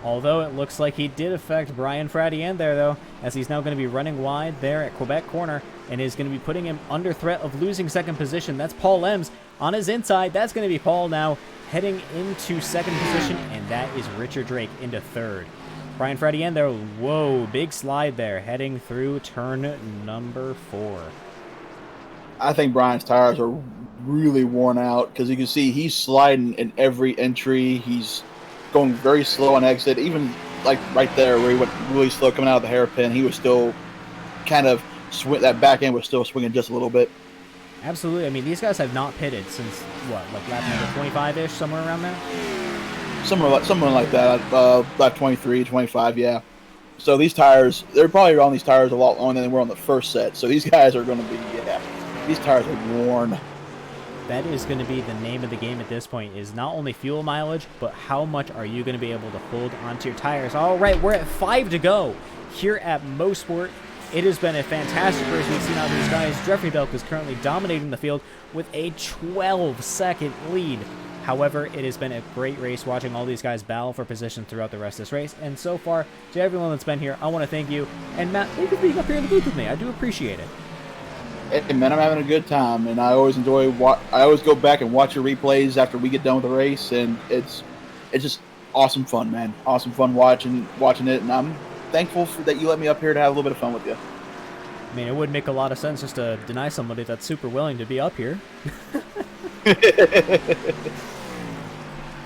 Speaker 1: Although it looks like he did affect Brian Fradian there, though, as he's now going to be running wide there at Quebec corner and is going to be putting him under threat of losing second position. That's Paul Lems on his inside. That's going to be Paul now heading into second position, and that is Richard Drake into third. Brian Fradian there, whoa, big slide there, heading through turn number 4.
Speaker 2: I think Brian's tires are really worn out because you can see he's sliding in every entry. He's going very slow on exit. Even like right there where he went really slow coming out of the hairpin, he was still kind of that back end was still swinging just a little bit.
Speaker 1: Absolutely. I mean, these guys have not pitted since what, like lap number 25-ish, somewhere around there.
Speaker 2: Somewhere like that. Lap 23, 25, yeah. So these tires, they're probably on these tires a lot longer than they were on the first set. So these guys are going to be, yeah. These tires are worn.
Speaker 1: That is going to be the name of the game at this point, is not only fuel mileage, but how much are you going to be able to hold onto your tires. All right, we're at 5 to go here at Mosport. It has been a fantastic race we've seen out of these guys. Jeffrey Belk is currently dominating the field with a 12-second lead. However, it has been a great race watching all these guys battle for position throughout the rest of this race. And so far, to everyone that's been here, I want to thank you. And Matt, thank you for being up here in the booth with me. I do appreciate it.
Speaker 2: Hey, man, I'm having a good time, and I always enjoy. I always go back and watch your replays after we get done with the race, and it's just awesome fun, man. Awesome fun watching it, and I'm thankful that you let me up here to have a little bit of fun with you.
Speaker 1: I mean, it would make a lot of sense just to deny somebody that's super willing to be up here.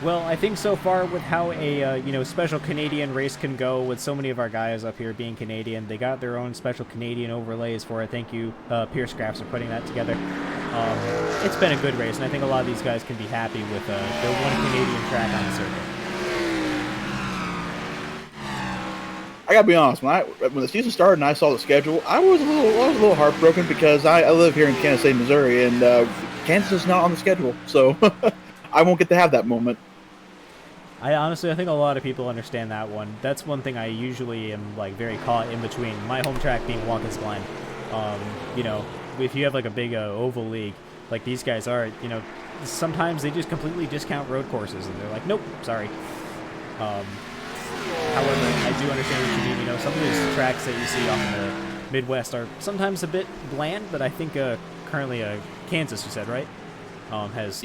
Speaker 1: Well, I think so far with how a special Canadian race can go, with so many of our guys up here being Canadian, they got their own special Canadian overlays for it. Thank you, Pierce Crafts, for putting that together. It's been a good race, and I think a lot of these guys can be happy with their one Canadian track on the circuit.
Speaker 2: I gotta be honest, when the season started and I saw the schedule, I was a little heartbroken because I live here in Kansas City, Missouri, and Kansas is not on the schedule, so I won't get to have that moment.
Speaker 1: I think a lot of people understand that one. That's one thing I usually am like very caught in between. My home track being Watkins Glen. If you have like a big oval league like these guys are, sometimes they just completely discount road courses, and they're like, nope, sorry. However, I do understand what you mean. You know, some of these tracks that you see off in the Midwest are sometimes a bit bland, but I think currently Kansas, you said, right? Kansas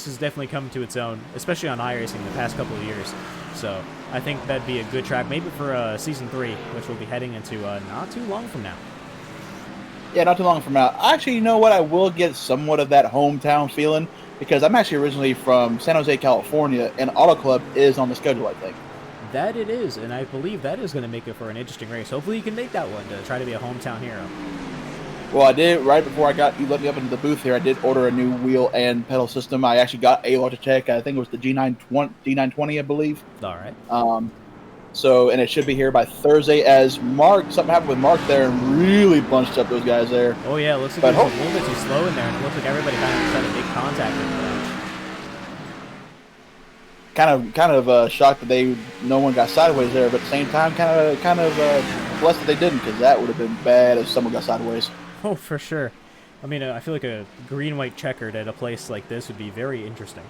Speaker 1: has definitely come to its own, especially on iRacing the past couple of years. So I think that'd be a good track, maybe for Season 3, which we'll be heading into not too long from now.
Speaker 2: Yeah, not too long from now. Actually, you know what? I will get somewhat of that hometown feeling because I'm actually originally from San Jose, California, and Auto Club is on the schedule, I think.
Speaker 1: That it is, and I believe that is going to make it for an interesting race. Hopefully you can make that one to try to be a hometown hero.
Speaker 2: Well, I did, right before you let me up into the booth here, I did order a new wheel and pedal system. I actually got a Logitech. I think it was the G920, I believe.
Speaker 1: All right.
Speaker 2: And it should be here by Thursday as something happened with Mark there and really bunched up those guys there.
Speaker 1: Oh, yeah, it looks like it was a little bit too slow in there. It looks like everybody kind of had a big contact in the
Speaker 2: Kind of shocked that no one got sideways there, but at the same time, kind of blessed that they didn't, because that would have been bad if someone got sideways.
Speaker 1: Oh, for sure. I mean, I feel like a green-white checkered at a place like this would be very interesting.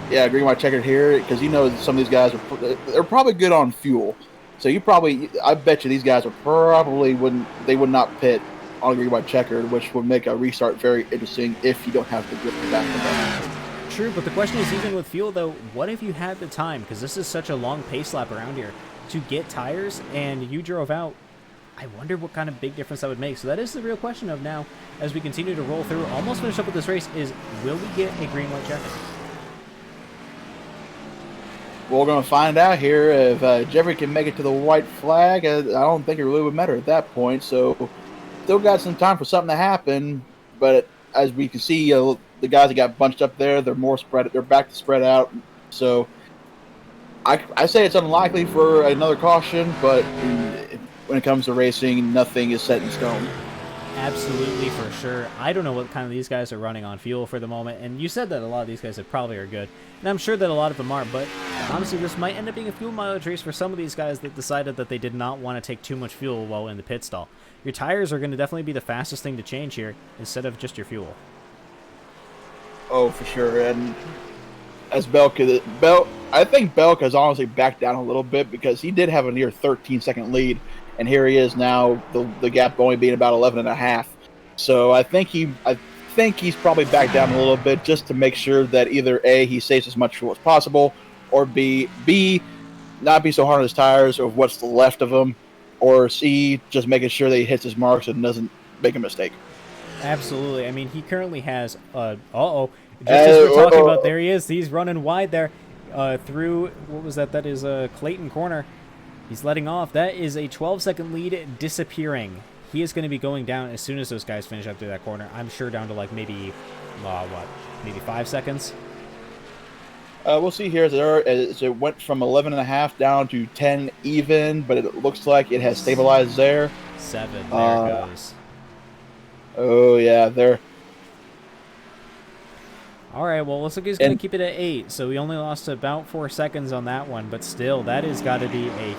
Speaker 2: Yeah, green-white checkered here, because you know some of these guys they're probably good on fuel. So I bet you these guys would not pit on a green-white checkered, which would make a restart very interesting if you don't have to grip the back of that.
Speaker 1: True, but the question is, even with fuel, though, what if you had the time, because this is such a long pace lap around here, to get tires and you drove out? I wonder what kind of big difference that would make. So that is the real question of now, as we continue to roll through, almost finish up with this race, is will we get a green-white checker?
Speaker 2: Well, we're going to find out here if Jeffrey can make it to the white flag. I don't think it really would matter at that point. So still got some time for something to happen, but as we can see, the guys that got bunched up there, they're more spread. They're back to spread out. So I say it's unlikely for another caution, but when it comes to racing, nothing is set in stone.
Speaker 1: Absolutely, for sure. I don't know what kind of these guys are running on fuel for the moment, and you said that a lot of these guys probably are good, and I'm sure that a lot of them are, but honestly, this might end up being a fuel mileage race for some of these guys that decided that they did not want to take too much fuel while in the pit stall. Your tires are going to definitely be the fastest thing to change here, instead of just your fuel.
Speaker 2: Oh, for sure, and as I think Belk has honestly backed down a little bit because he did have a near 13-second lead, and here he is now, the gap only being about 11.5. So I think he's probably backed down a little bit just to make sure that either A, he saves as much fuel as possible, or B, not be so hard on his tires or what's left of them, or C, just making sure that he hits his marks and doesn't make a mistake.
Speaker 1: Absolutely. I mean, he currently has, just as we're talking about, there he is. He's running wide there through, what was that? That is Clayton Corner. He's letting off. That is a 12-second lead disappearing. He is going to be going down as soon as those guys finish up through that corner. I'm sure down to like maybe 5 seconds?
Speaker 2: We'll see here as it went from 11.5 down to 10 even, but it looks like it has stabilized there.
Speaker 1: 7. There it goes.
Speaker 2: Oh, yeah, there.
Speaker 1: All right, well, looks like he's going to keep it at 8, so we only lost about 4 seconds on that one, but still, that has got to be a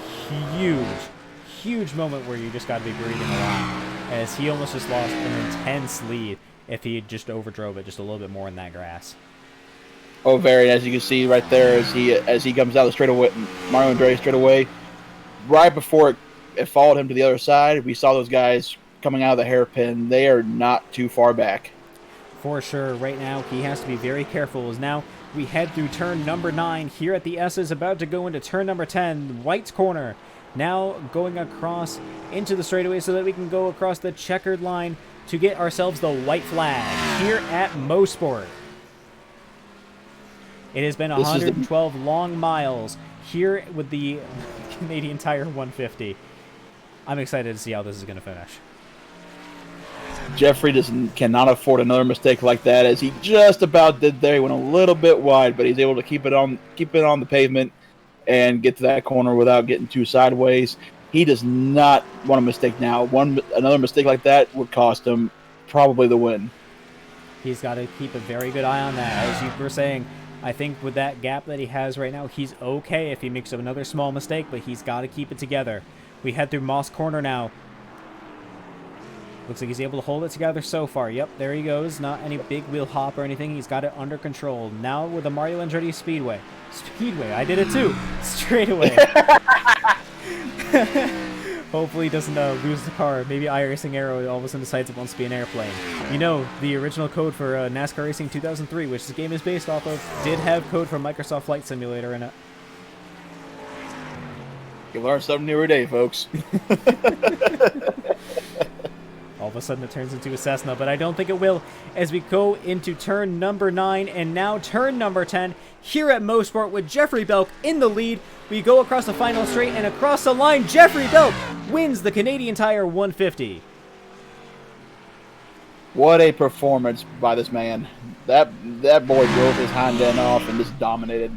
Speaker 1: huge moment where you just got to be breathing a lot, as he almost just lost an intense lead if he just overdrove it just a little bit more in that grass.
Speaker 2: Oh, very. As you can see right there, as he comes out the straightaway, Mario Andretti straightaway, right before it followed him to the other side, we saw those guys coming out of the hairpin. They are not too far back.
Speaker 1: For sure. Right now, he has to be very careful, as now we head through turn number 9 here at the S's, about to go into turn number 10, White's corner. Now going across into the straightaway so that we can go across the checkered line to get ourselves the white flag here at Mosport. It has been 112 long miles here with the Canadian Tire 150. I'm excited to see how this is going to finish.
Speaker 2: Jeffrey cannot afford another mistake like that, as he just about did there. He went a little bit wide, but he's able to keep it on the pavement and get to that corner without getting too sideways. He does not want a mistake now. Another mistake like that would cost him probably the win.
Speaker 1: He's got to keep a very good eye on that. As you were saying, I think with that gap that he has right now, he's okay if he makes another small mistake, but he's got to keep it together. We head through Moss Corner now. Looks like he's able to hold it together so far. Yep, there he goes. Not any big wheel hop or anything. He's got it under control. Now with the Mario Andretti Speedway. Speedway, I did it too. Straight away. Hopefully he doesn't lose the car. Maybe iRacing Arrow all of a sudden decides it wants to be an airplane. You know, the original code for NASCAR Racing 2003, which this game is based off of, did have code from Microsoft Flight Simulator in it.
Speaker 2: You learn something new every day, folks.
Speaker 1: All of a sudden it turns into a Cessna, but I don't think it will as we go into turn number 9 and now turn number 10 here at Mosport with Jeffrey Belk in the lead. We go across the final straight and across the line, Jeffrey Belk wins the Canadian Tire 150.
Speaker 2: What a performance by this man. That boy drove his Honda end off and just dominated.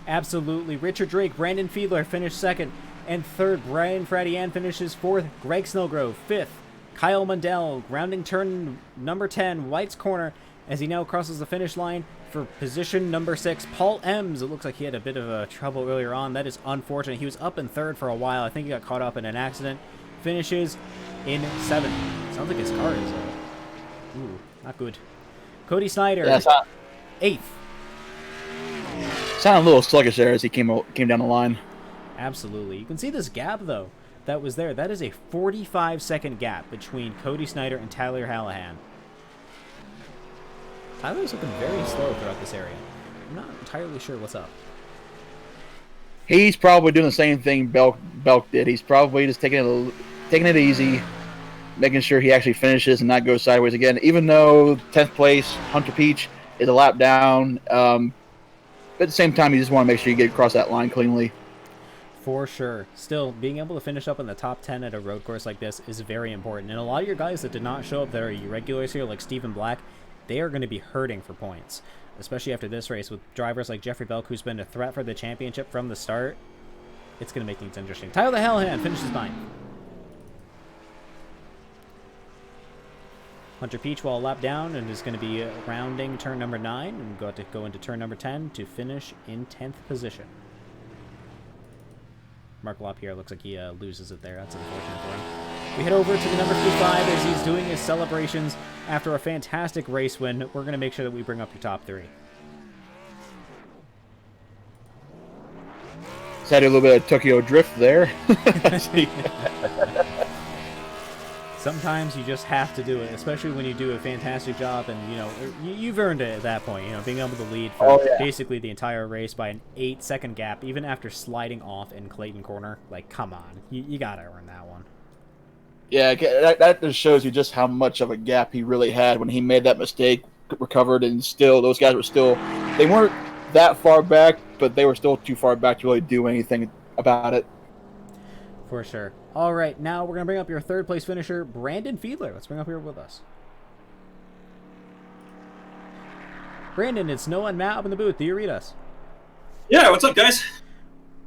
Speaker 1: Absolutely. Richard Drake, Brandon Fiedler finished second and third. Brian Fradian finishes fourth. Greg Snellgrove fifth. Kyle Mundell rounding turn number 10, White's corner, as he now crosses the finish line for position number 6. Paul Ems, it looks like he had a bit of trouble earlier on. That is unfortunate. He was up in third for a while. I think he got caught up in an accident. Finishes in 7th. Sounds like his car is not good. Cody Snyder, 8th.
Speaker 2: Sounded a little sluggish there as he came down the line.
Speaker 1: Absolutely. You can see this gap, though, that was there. That is a 45-second gap between Cody Snyder and Tyler Hallahan. Tyler's looking very slow throughout this area. I'm not entirely sure what's up.
Speaker 2: He's probably doing the same thing Belk did. He's probably just taking it easy, making sure he actually finishes and not goes sideways again. Even though 10th place, Hunter Peach is a lap down, at the same time, you just want to make sure you get across that line cleanly.
Speaker 1: For sure. Still, being able to finish up in the top 10 at a road course like this is very important. And a lot of your guys that did not show up that are irregulars here, like Stephen Black, they are going to be hurting for points. Especially after this race with drivers like Jeffrey Belk, who's been a threat for the championship from the start. It's going to make things interesting. Tyler Hallahan finishes 9th. Hunter Peach will lap down and is going to be rounding turn number 9 and go into turn number 10 to finish in 10th position. Mark LaPierre looks like he loses it there. That's unfortunate for him. We head over to the number 55 as he's doing his celebrations after a fantastic race win. We're going to make sure that we bring up your top 3.
Speaker 2: Just had a little bit of Tokyo Drift there.
Speaker 1: Sometimes you just have to do it, especially when you do a fantastic job and, you know, you've earned it at that point, you know, being able to lead for basically the entire race by an 8-second gap, even after sliding off in Clayton Corner. Like, come on. You got to earn that one.
Speaker 2: Yeah, that just shows you just how much of a gap he really had when he made that mistake, recovered, and still, those guys were still, they weren't that far back, but they were still too far back to really do anything about it.
Speaker 1: For sure. All right, now we're going to bring up your third place finisher, Brandon Fiedler. Let's bring up here with us. Brandon, it's Noah and Matt up in the booth. Do you read us?
Speaker 5: Yeah, what's up, guys?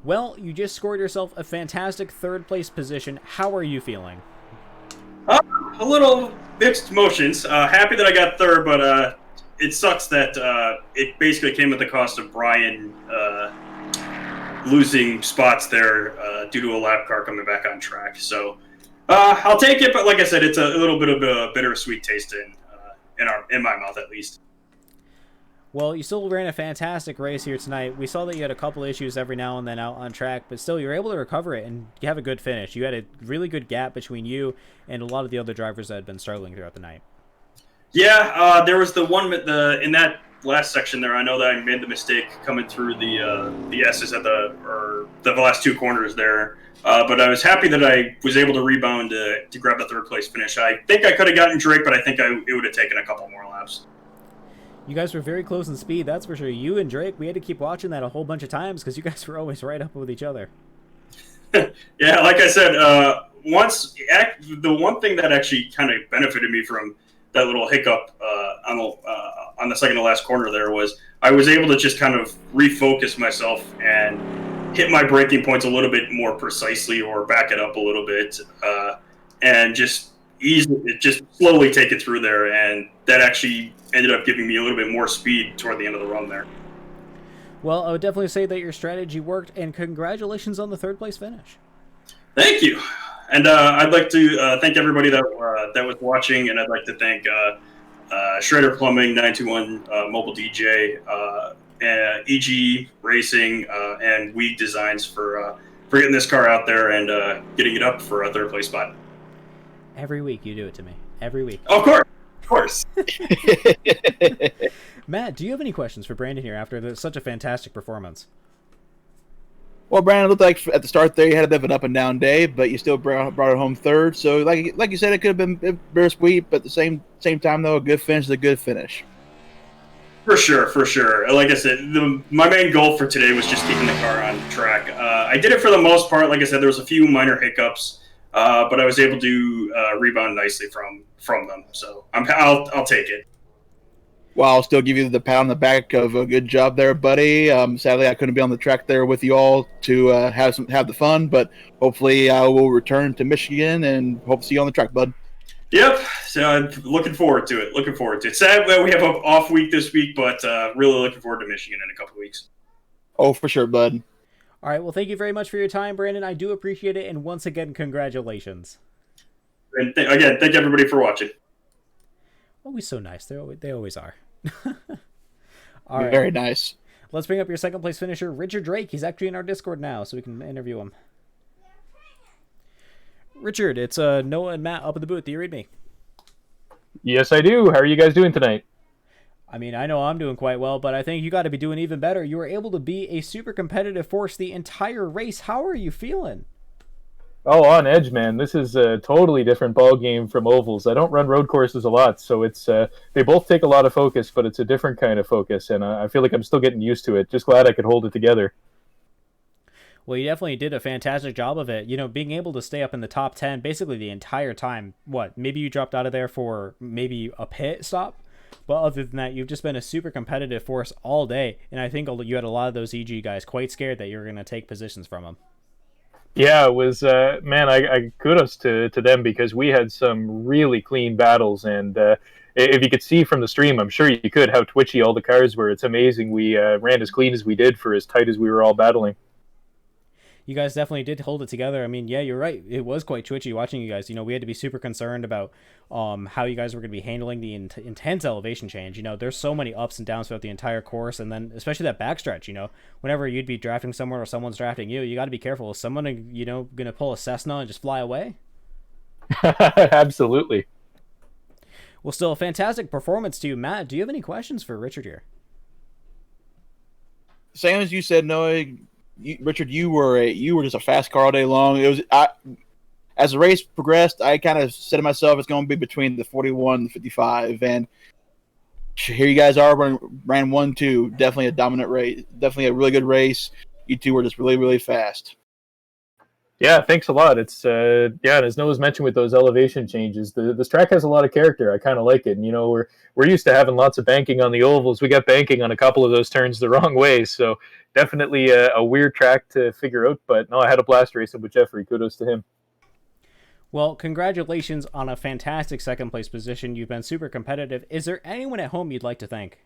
Speaker 1: Well, you just scored yourself a fantastic third place position. How are you feeling?
Speaker 5: A little mixed emotions. Happy that I got third, but it sucks that it basically came at the cost of Brian losing spots there due to a lap car coming back on track. So I'll take it, but like I said, it's a little bit of a bittersweet taste in my mouth, at least.
Speaker 1: Well, you still ran a fantastic race here tonight. We saw that you had a couple issues every now and then out on track, but still you were able to recover it and you have a good finish. You had a really good gap between you and a lot of the other drivers that had been struggling throughout the night.
Speaker 5: Yeah, there was the one in that last section there. I know that I made the mistake coming through the S's at the last 2 corners there. But I was happy that I was able to rebound to grab the third place finish. I think I could have gotten Drake, but I think it would have taken a couple more laps.
Speaker 1: You guys were very close in speed, that's for sure. You and Drake, we had to keep watching that a whole bunch of times because you guys were always right up with each other.
Speaker 5: Yeah, like I said, the one thing that actually kind of benefited me from that little hiccup on the second to last corner there was I was able to just kind of refocus myself and hit my braking points a little bit more precisely or back it up a little bit and just slowly take it through there, and that actually ended up giving me a little bit more speed toward the end of the run there.
Speaker 1: Well, I would definitely say that your strategy worked, and congratulations on the third place finish.
Speaker 5: Thank you. And I'd like to thank everybody that was watching, and I'd like to thank Shredder Plumbing, 921 Mobile DJ, EG Racing, and Weed Designs for getting this car out there and getting it up for a third place spot.
Speaker 1: Every week you do it to me. Every week.
Speaker 5: Of course. Of course.
Speaker 1: Matt, do you have any questions for Brandon here after such a fantastic performance?
Speaker 2: Well, Brandon, it looked like at the start there you had a bit of an up and down day, but you still brought it home third. So, like you said, it could have been bittersweet, but at the same time, though, a good finish is a good finish.
Speaker 5: For sure, for sure. Like I said, my main goal for today was just keeping the car on track. I did it for the most part. Like I said, there was a few minor hiccups, but I was able to rebound nicely from them. So I'll take it.
Speaker 2: Well, I'll still give you the pat on the back of a good job there, buddy. Sadly, I couldn't be on the track there with you all to have the fun, but hopefully I will return to Michigan and hope to see you on the track, bud.
Speaker 5: Yep. So I'm looking forward to it. Looking forward to it. Sad that we have an off week this week, but really looking forward to Michigan in a couple of weeks.
Speaker 2: Oh, for sure, bud.
Speaker 1: All right. Well, thank you very much for your time, Brandon. I do appreciate it, and once again, congratulations.
Speaker 5: And again, thank everybody for watching.
Speaker 1: Always so nice. They always are. All right.
Speaker 2: Very nice.
Speaker 1: Let's bring up your second place finisher, Richard Drake. He's actually in our Discord now, so we can interview him. Richard, it's Noah and Matt up in the booth. Do you read me?
Speaker 6: Yes, I do. How are you guys doing tonight?
Speaker 1: I mean, I know I'm doing quite well, but I think you got to be doing even better. You were able to be a super competitive force the entire race. How are you feeling?
Speaker 6: Oh, on edge, man. This is a totally different ball game from ovals. I don't run road courses a lot, so it's they both take a lot of focus, but it's a different kind of focus, and I feel like I'm still getting used to it. Just glad I could hold it together.
Speaker 1: Well, you definitely did a fantastic job of it. You know, being able to stay up in the top 10 basically the entire time. What, maybe you dropped out of there for maybe a pit stop? But other than that, you've just been a super competitive force all day, and I think you had a lot of those EG guys quite scared that you were going to take positions from them.
Speaker 6: Yeah, it was, man, I kudos to them because we had some really clean battles, and if you could see from the stream, I'm sure you could, how twitchy all the cars were. It's amazing we ran as clean as we did for as tight as we were all battling.
Speaker 1: You guys definitely did hold it together. I mean, yeah, you're right. It was quite twitchy watching you guys. You know, we had to be super concerned about how you guys were going to be handling the intense elevation change. You know, there's so many ups and downs throughout the entire course, and then especially that backstretch, you know, whenever you'd be drafting someone or someone's drafting you, you got to be careful. Is someone, you know, going to pull a Cessna and just fly away?
Speaker 6: Absolutely.
Speaker 1: Well, still a fantastic performance to you, Matt. Do you have any questions for Richard here?
Speaker 2: Same as you said, Noah. Richard, you were just a fast car all day long. As the race progressed, I kind of said to myself, it's going to be between the 41 and the 55, and here you guys are, ran 1-2. Definitely a dominant race. Definitely a really good race. You two were just really, really fast.
Speaker 6: Yeah, thanks a lot. It's yeah, and as Noah's mentioned with those elevation changes, this track has a lot of character. I kind of like it. And, you know, we're used to having lots of banking on the ovals. We got banking on a couple of those turns the wrong way, so definitely a weird track to figure out. But no, I had a blast racing with Jeffrey. Kudos to him.
Speaker 1: Well, congratulations on a fantastic second place position. You've been super competitive. Is there anyone at home you'd like to thank?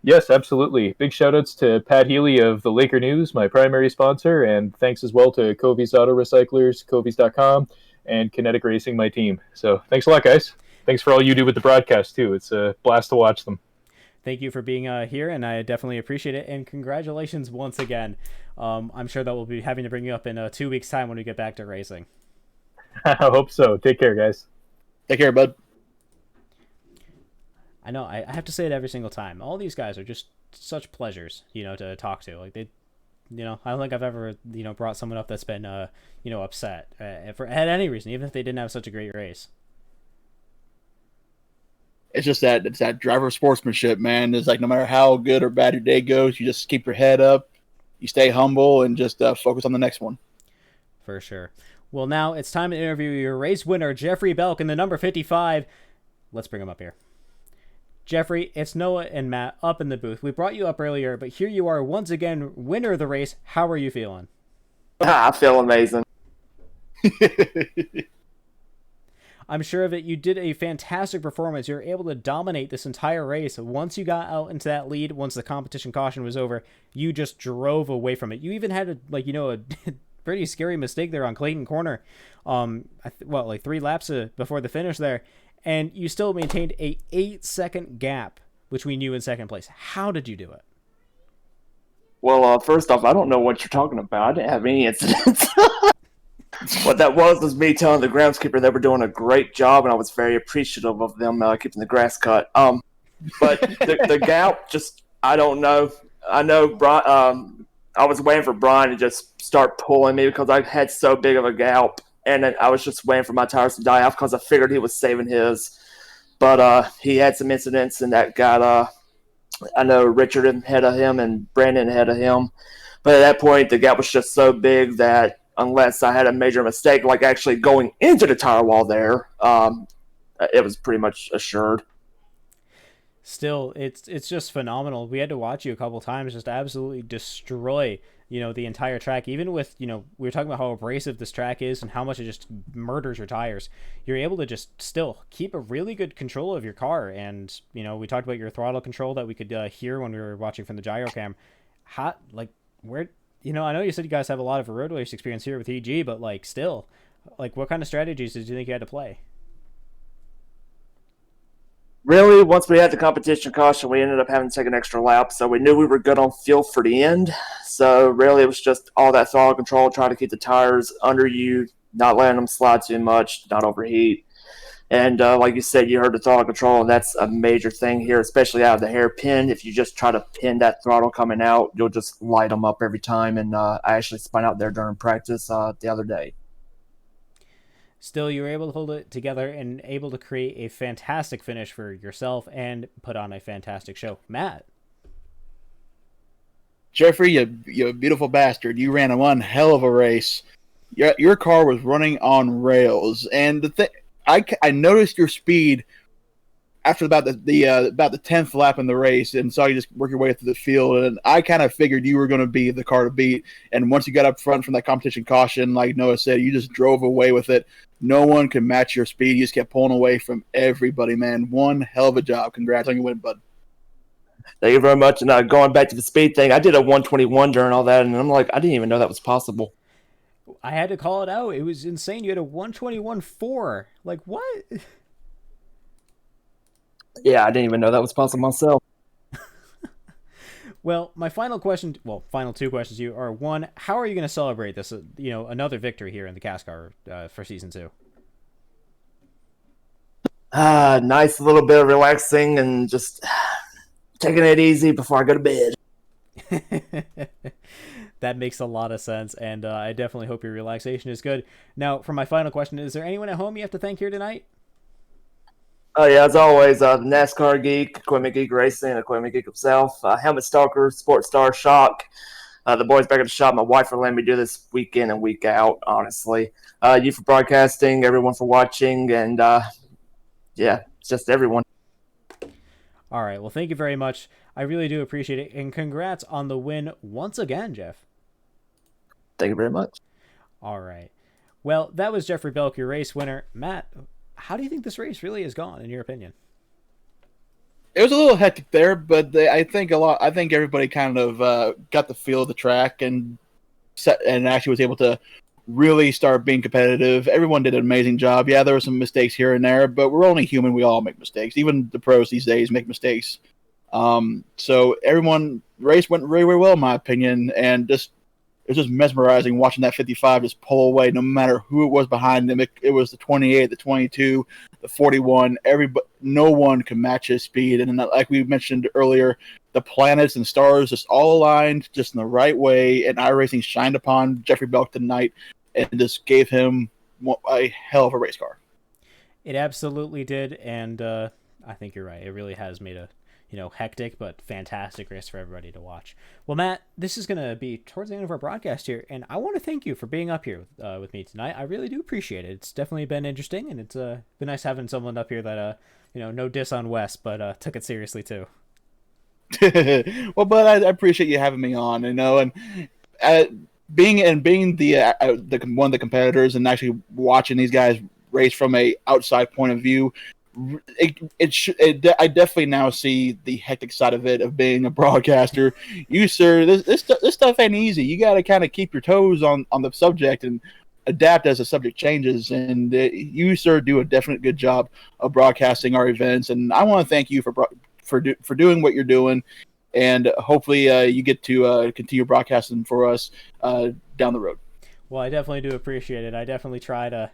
Speaker 6: Yes, absolutely. Big shout-outs to Pat Healy of the Laker News, my primary sponsor, and thanks as well to Covey's Auto Recyclers, Covey's.com, and Kinetic Racing, my team. So thanks a lot, guys. Thanks for all you do with the broadcast, too. It's a blast to watch them.
Speaker 1: Thank you for being here, and I definitely appreciate it. And congratulations once again. I'm sure that we'll be having to bring you up in 2 weeks' time when we get back to racing.
Speaker 6: I hope so. Take care, guys.
Speaker 2: Take care, bud.
Speaker 1: I know, I have to say it every single time. All these guys are just such pleasures, you know, to talk to. Like, they, you know, I don't think I've ever, you know, brought someone up that's been, you know, upset for at any reason, even if they didn't have such a great race.
Speaker 2: It's just that driver sportsmanship, man. It's like no matter how good or bad your day goes, you just keep your head up, you stay humble, and just focus on the next one.
Speaker 1: For sure. Well, now it's time to interview your race winner, Jeffrey Belk, in the number 55. Let's bring him up here. Jeffrey, it's Noah and Matt up in the booth. We brought you up earlier, but here you are once again, winner of the race. How are you feeling?
Speaker 4: I feel amazing.
Speaker 1: I'm sure of it. You did a fantastic performance. You were able to dominate this entire race. Once you got out into that lead, once the competition caution was over, you just drove away from it. You even had a pretty scary mistake there on Clayton Corner. Like 3 laps before the finish there, and you still maintained a 8-second gap between you and second place. How did you do it?
Speaker 4: Well, first off, I don't know what you're talking about. I didn't have any incidents. What that was me telling the groundskeeper they were doing a great job, and I was very appreciative of them keeping the grass cut. But the gap, just I don't know. I know Brian. I was waiting for Brian to just start pulling me because I had so big of a gap, and then I was just waiting for my tires to die off because I figured he was saving his. But he had some incidents, and that got I know Richard ahead of him and Brandon ahead of him. But at that point, the gap was just so big that unless I had a major mistake, like actually going into the tire wall there, it was pretty much assured.
Speaker 1: Still, it's just phenomenal. We had to watch you a couple times just absolutely destroy, the entire track. Even with, we were talking about how abrasive this track is and how much it just murders your tires. You're able to just still keep a really good control of your car. And, we talked about your throttle control that we could hear when we were watching from the gyro cam. I know you said you guys have a lot of road race experience here with EG, but still, what kind of strategies did you think you had to play?
Speaker 4: Really, once we had the competition caution, we ended up having to take an extra lap, so we knew we were good on fuel for the end. So really, it was just all that throttle control, trying to keep the tires under you, not letting them slide too much, not overheat. And like you said, you heard the throttle control, and that's a major thing here, especially out of the hairpin. If you just try to pin that throttle coming out, you'll just light them up every time. And I actually spun out there during practice the other day.
Speaker 1: Still, you were able to hold it together and able to create a fantastic finish for yourself and put on a fantastic show. Matt.
Speaker 2: Jeffrey, you beautiful bastard. You ran one hell of a race. Your car was running on rails. And I noticed your speed after about the 10th lap in the race and saw you just work your way through the field. And I kind of figured you were going to be the car to beat. And once you got up front from that competition caution, like Noah said, you just drove away with it. No one could match your speed. You just kept pulling away from everybody, man. One hell of a job. Congrats on your win, bud.
Speaker 4: Thank you very much. And going back to the speed thing, I did a 121 during all that, and I'm like, I didn't even know that was possible.
Speaker 1: I had to call it out. It was insane. You had a 121.4. Like, what?
Speaker 4: Yeah, I didn't even know that was possible myself.
Speaker 1: Well, my final two questions to you are, one, how are you going to celebrate this, another victory here in the CASCAR for Season 2?
Speaker 4: Nice little bit of relaxing and just taking it easy before I go to bed.
Speaker 1: That makes a lot of sense, and I definitely hope your relaxation is good. Now, for my final question, is there anyone at home you have to thank here tonight?
Speaker 4: Oh, yeah, as always, the NASCAR Geek, Equipment Geek Racing, Equipment Geek himself, Helmet Stalker, Sports Star Shock, the boys back at the shop, my wife for letting me do this week in and week out, honestly. You for broadcasting, everyone for watching, and yeah, it's just everyone.
Speaker 1: All right, well, thank you very much. I really do appreciate it, and congrats on the win once again, Jeff.
Speaker 4: Thank you very much.
Speaker 1: All right. Well, that was Jeffrey Belk, your race winner. Matt, how do you think this race really has gone, in your opinion?
Speaker 2: It was a little hectic there, but I think everybody kind of got the feel of the track and actually was able to really start being competitive. Everyone did an amazing job. Yeah, there were some mistakes here and there, but we're only human. We all make mistakes. Even the pros these days make mistakes. So race went really, really well, in my opinion, and it was just mesmerizing watching that 55 just pull away, no matter who it was behind them. It was the 28, the 22, the 41. No one could match his speed. And like we mentioned earlier, the planets and stars just all aligned just in the right way. And iRacing shined upon Jeffrey Belk tonight and just gave him a hell of a race car.
Speaker 1: It absolutely did, and I think you're right. It really has made a hectic but fantastic race for everybody to watch. Well, Matt, this is going to be towards the end of our broadcast here, and I want to thank you for being up here with me tonight. I really do appreciate it. It's definitely been interesting, and it's been nice having someone up here that, no diss on Wes, but took it seriously too.
Speaker 2: Well, but I appreciate you having me on, and being the one of the competitors and actually watching these guys race from a outside point of view I definitely now see the hectic side of it of being a broadcaster. You sir, this stuff ain't easy. You got to kind of keep your toes on the subject and adapt as the subject changes. And you sir do a definite good job of broadcasting our events. And I want to thank you for doing what you're doing. And hopefully you get to continue broadcasting for us down the road.
Speaker 1: Well, I definitely do appreciate it. I definitely try to,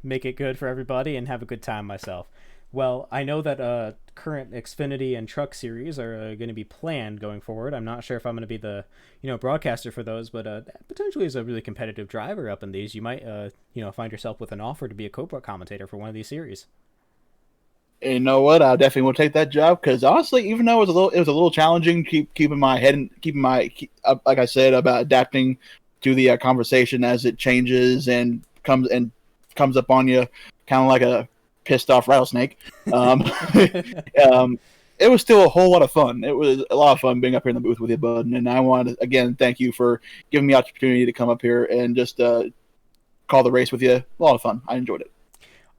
Speaker 1: make it good for everybody and have a good time myself. Well, I know that current Xfinity and Truck Series are going to be planned going forward. I'm not sure if I'm going to be the, broadcaster for those, but potentially as a really competitive driver up in these, you might, find yourself with an offer to be a commentator for one of these series.
Speaker 2: And you know what? I definitely will take that job because honestly, even though it was a little challenging, keeping my head and like I said, about adapting to the conversation as it changes and comes up on you, kind of like a pissed off rattlesnake. It was still a whole lot of fun. It was a lot of fun being up here in the booth with you, bud. And I want to again thank you for giving me the opportunity to come up here and just call the race with you. A lot of fun. I enjoyed it.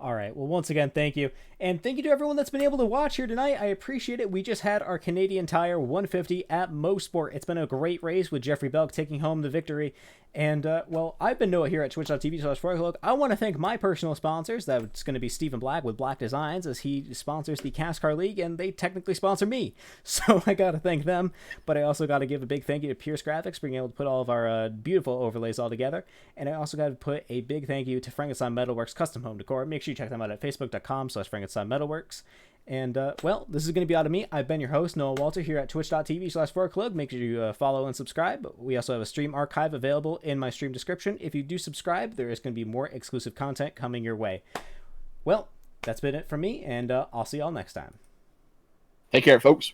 Speaker 1: All right. Well, once again, thank you. And thank you to everyone that's been able to watch here tonight. I appreciate it. We just had our Canadian Tire 150 at Mosport. It's been a great race with Jeffrey Belk taking home the victory. And, I've been Noah here at twitch.tv/4o'clock. I want to thank my personal sponsors. That's going to be Stephen Black with Black Designs, as he sponsors the CASCAR League, and they technically sponsor me. So I got to thank them. But I also got to give a big thank you to Pierce Graphics for being able to put all of our beautiful overlays all together. And I also got to put a big thank you to Frankenstein Metalworks Custom Home Decor. Make sure you check them out at facebook.com/Frankenstein Metalworks. And, this is going to be out of me. I've been your host, Noah Walter, here at twitch.tv/4o'clock. Make sure you follow and subscribe. We also have a stream archive available in my stream description. If you do subscribe, there is going to be more exclusive content coming your way. Well, that's been it from me, and I'll see y'all next time.
Speaker 2: Take care, folks.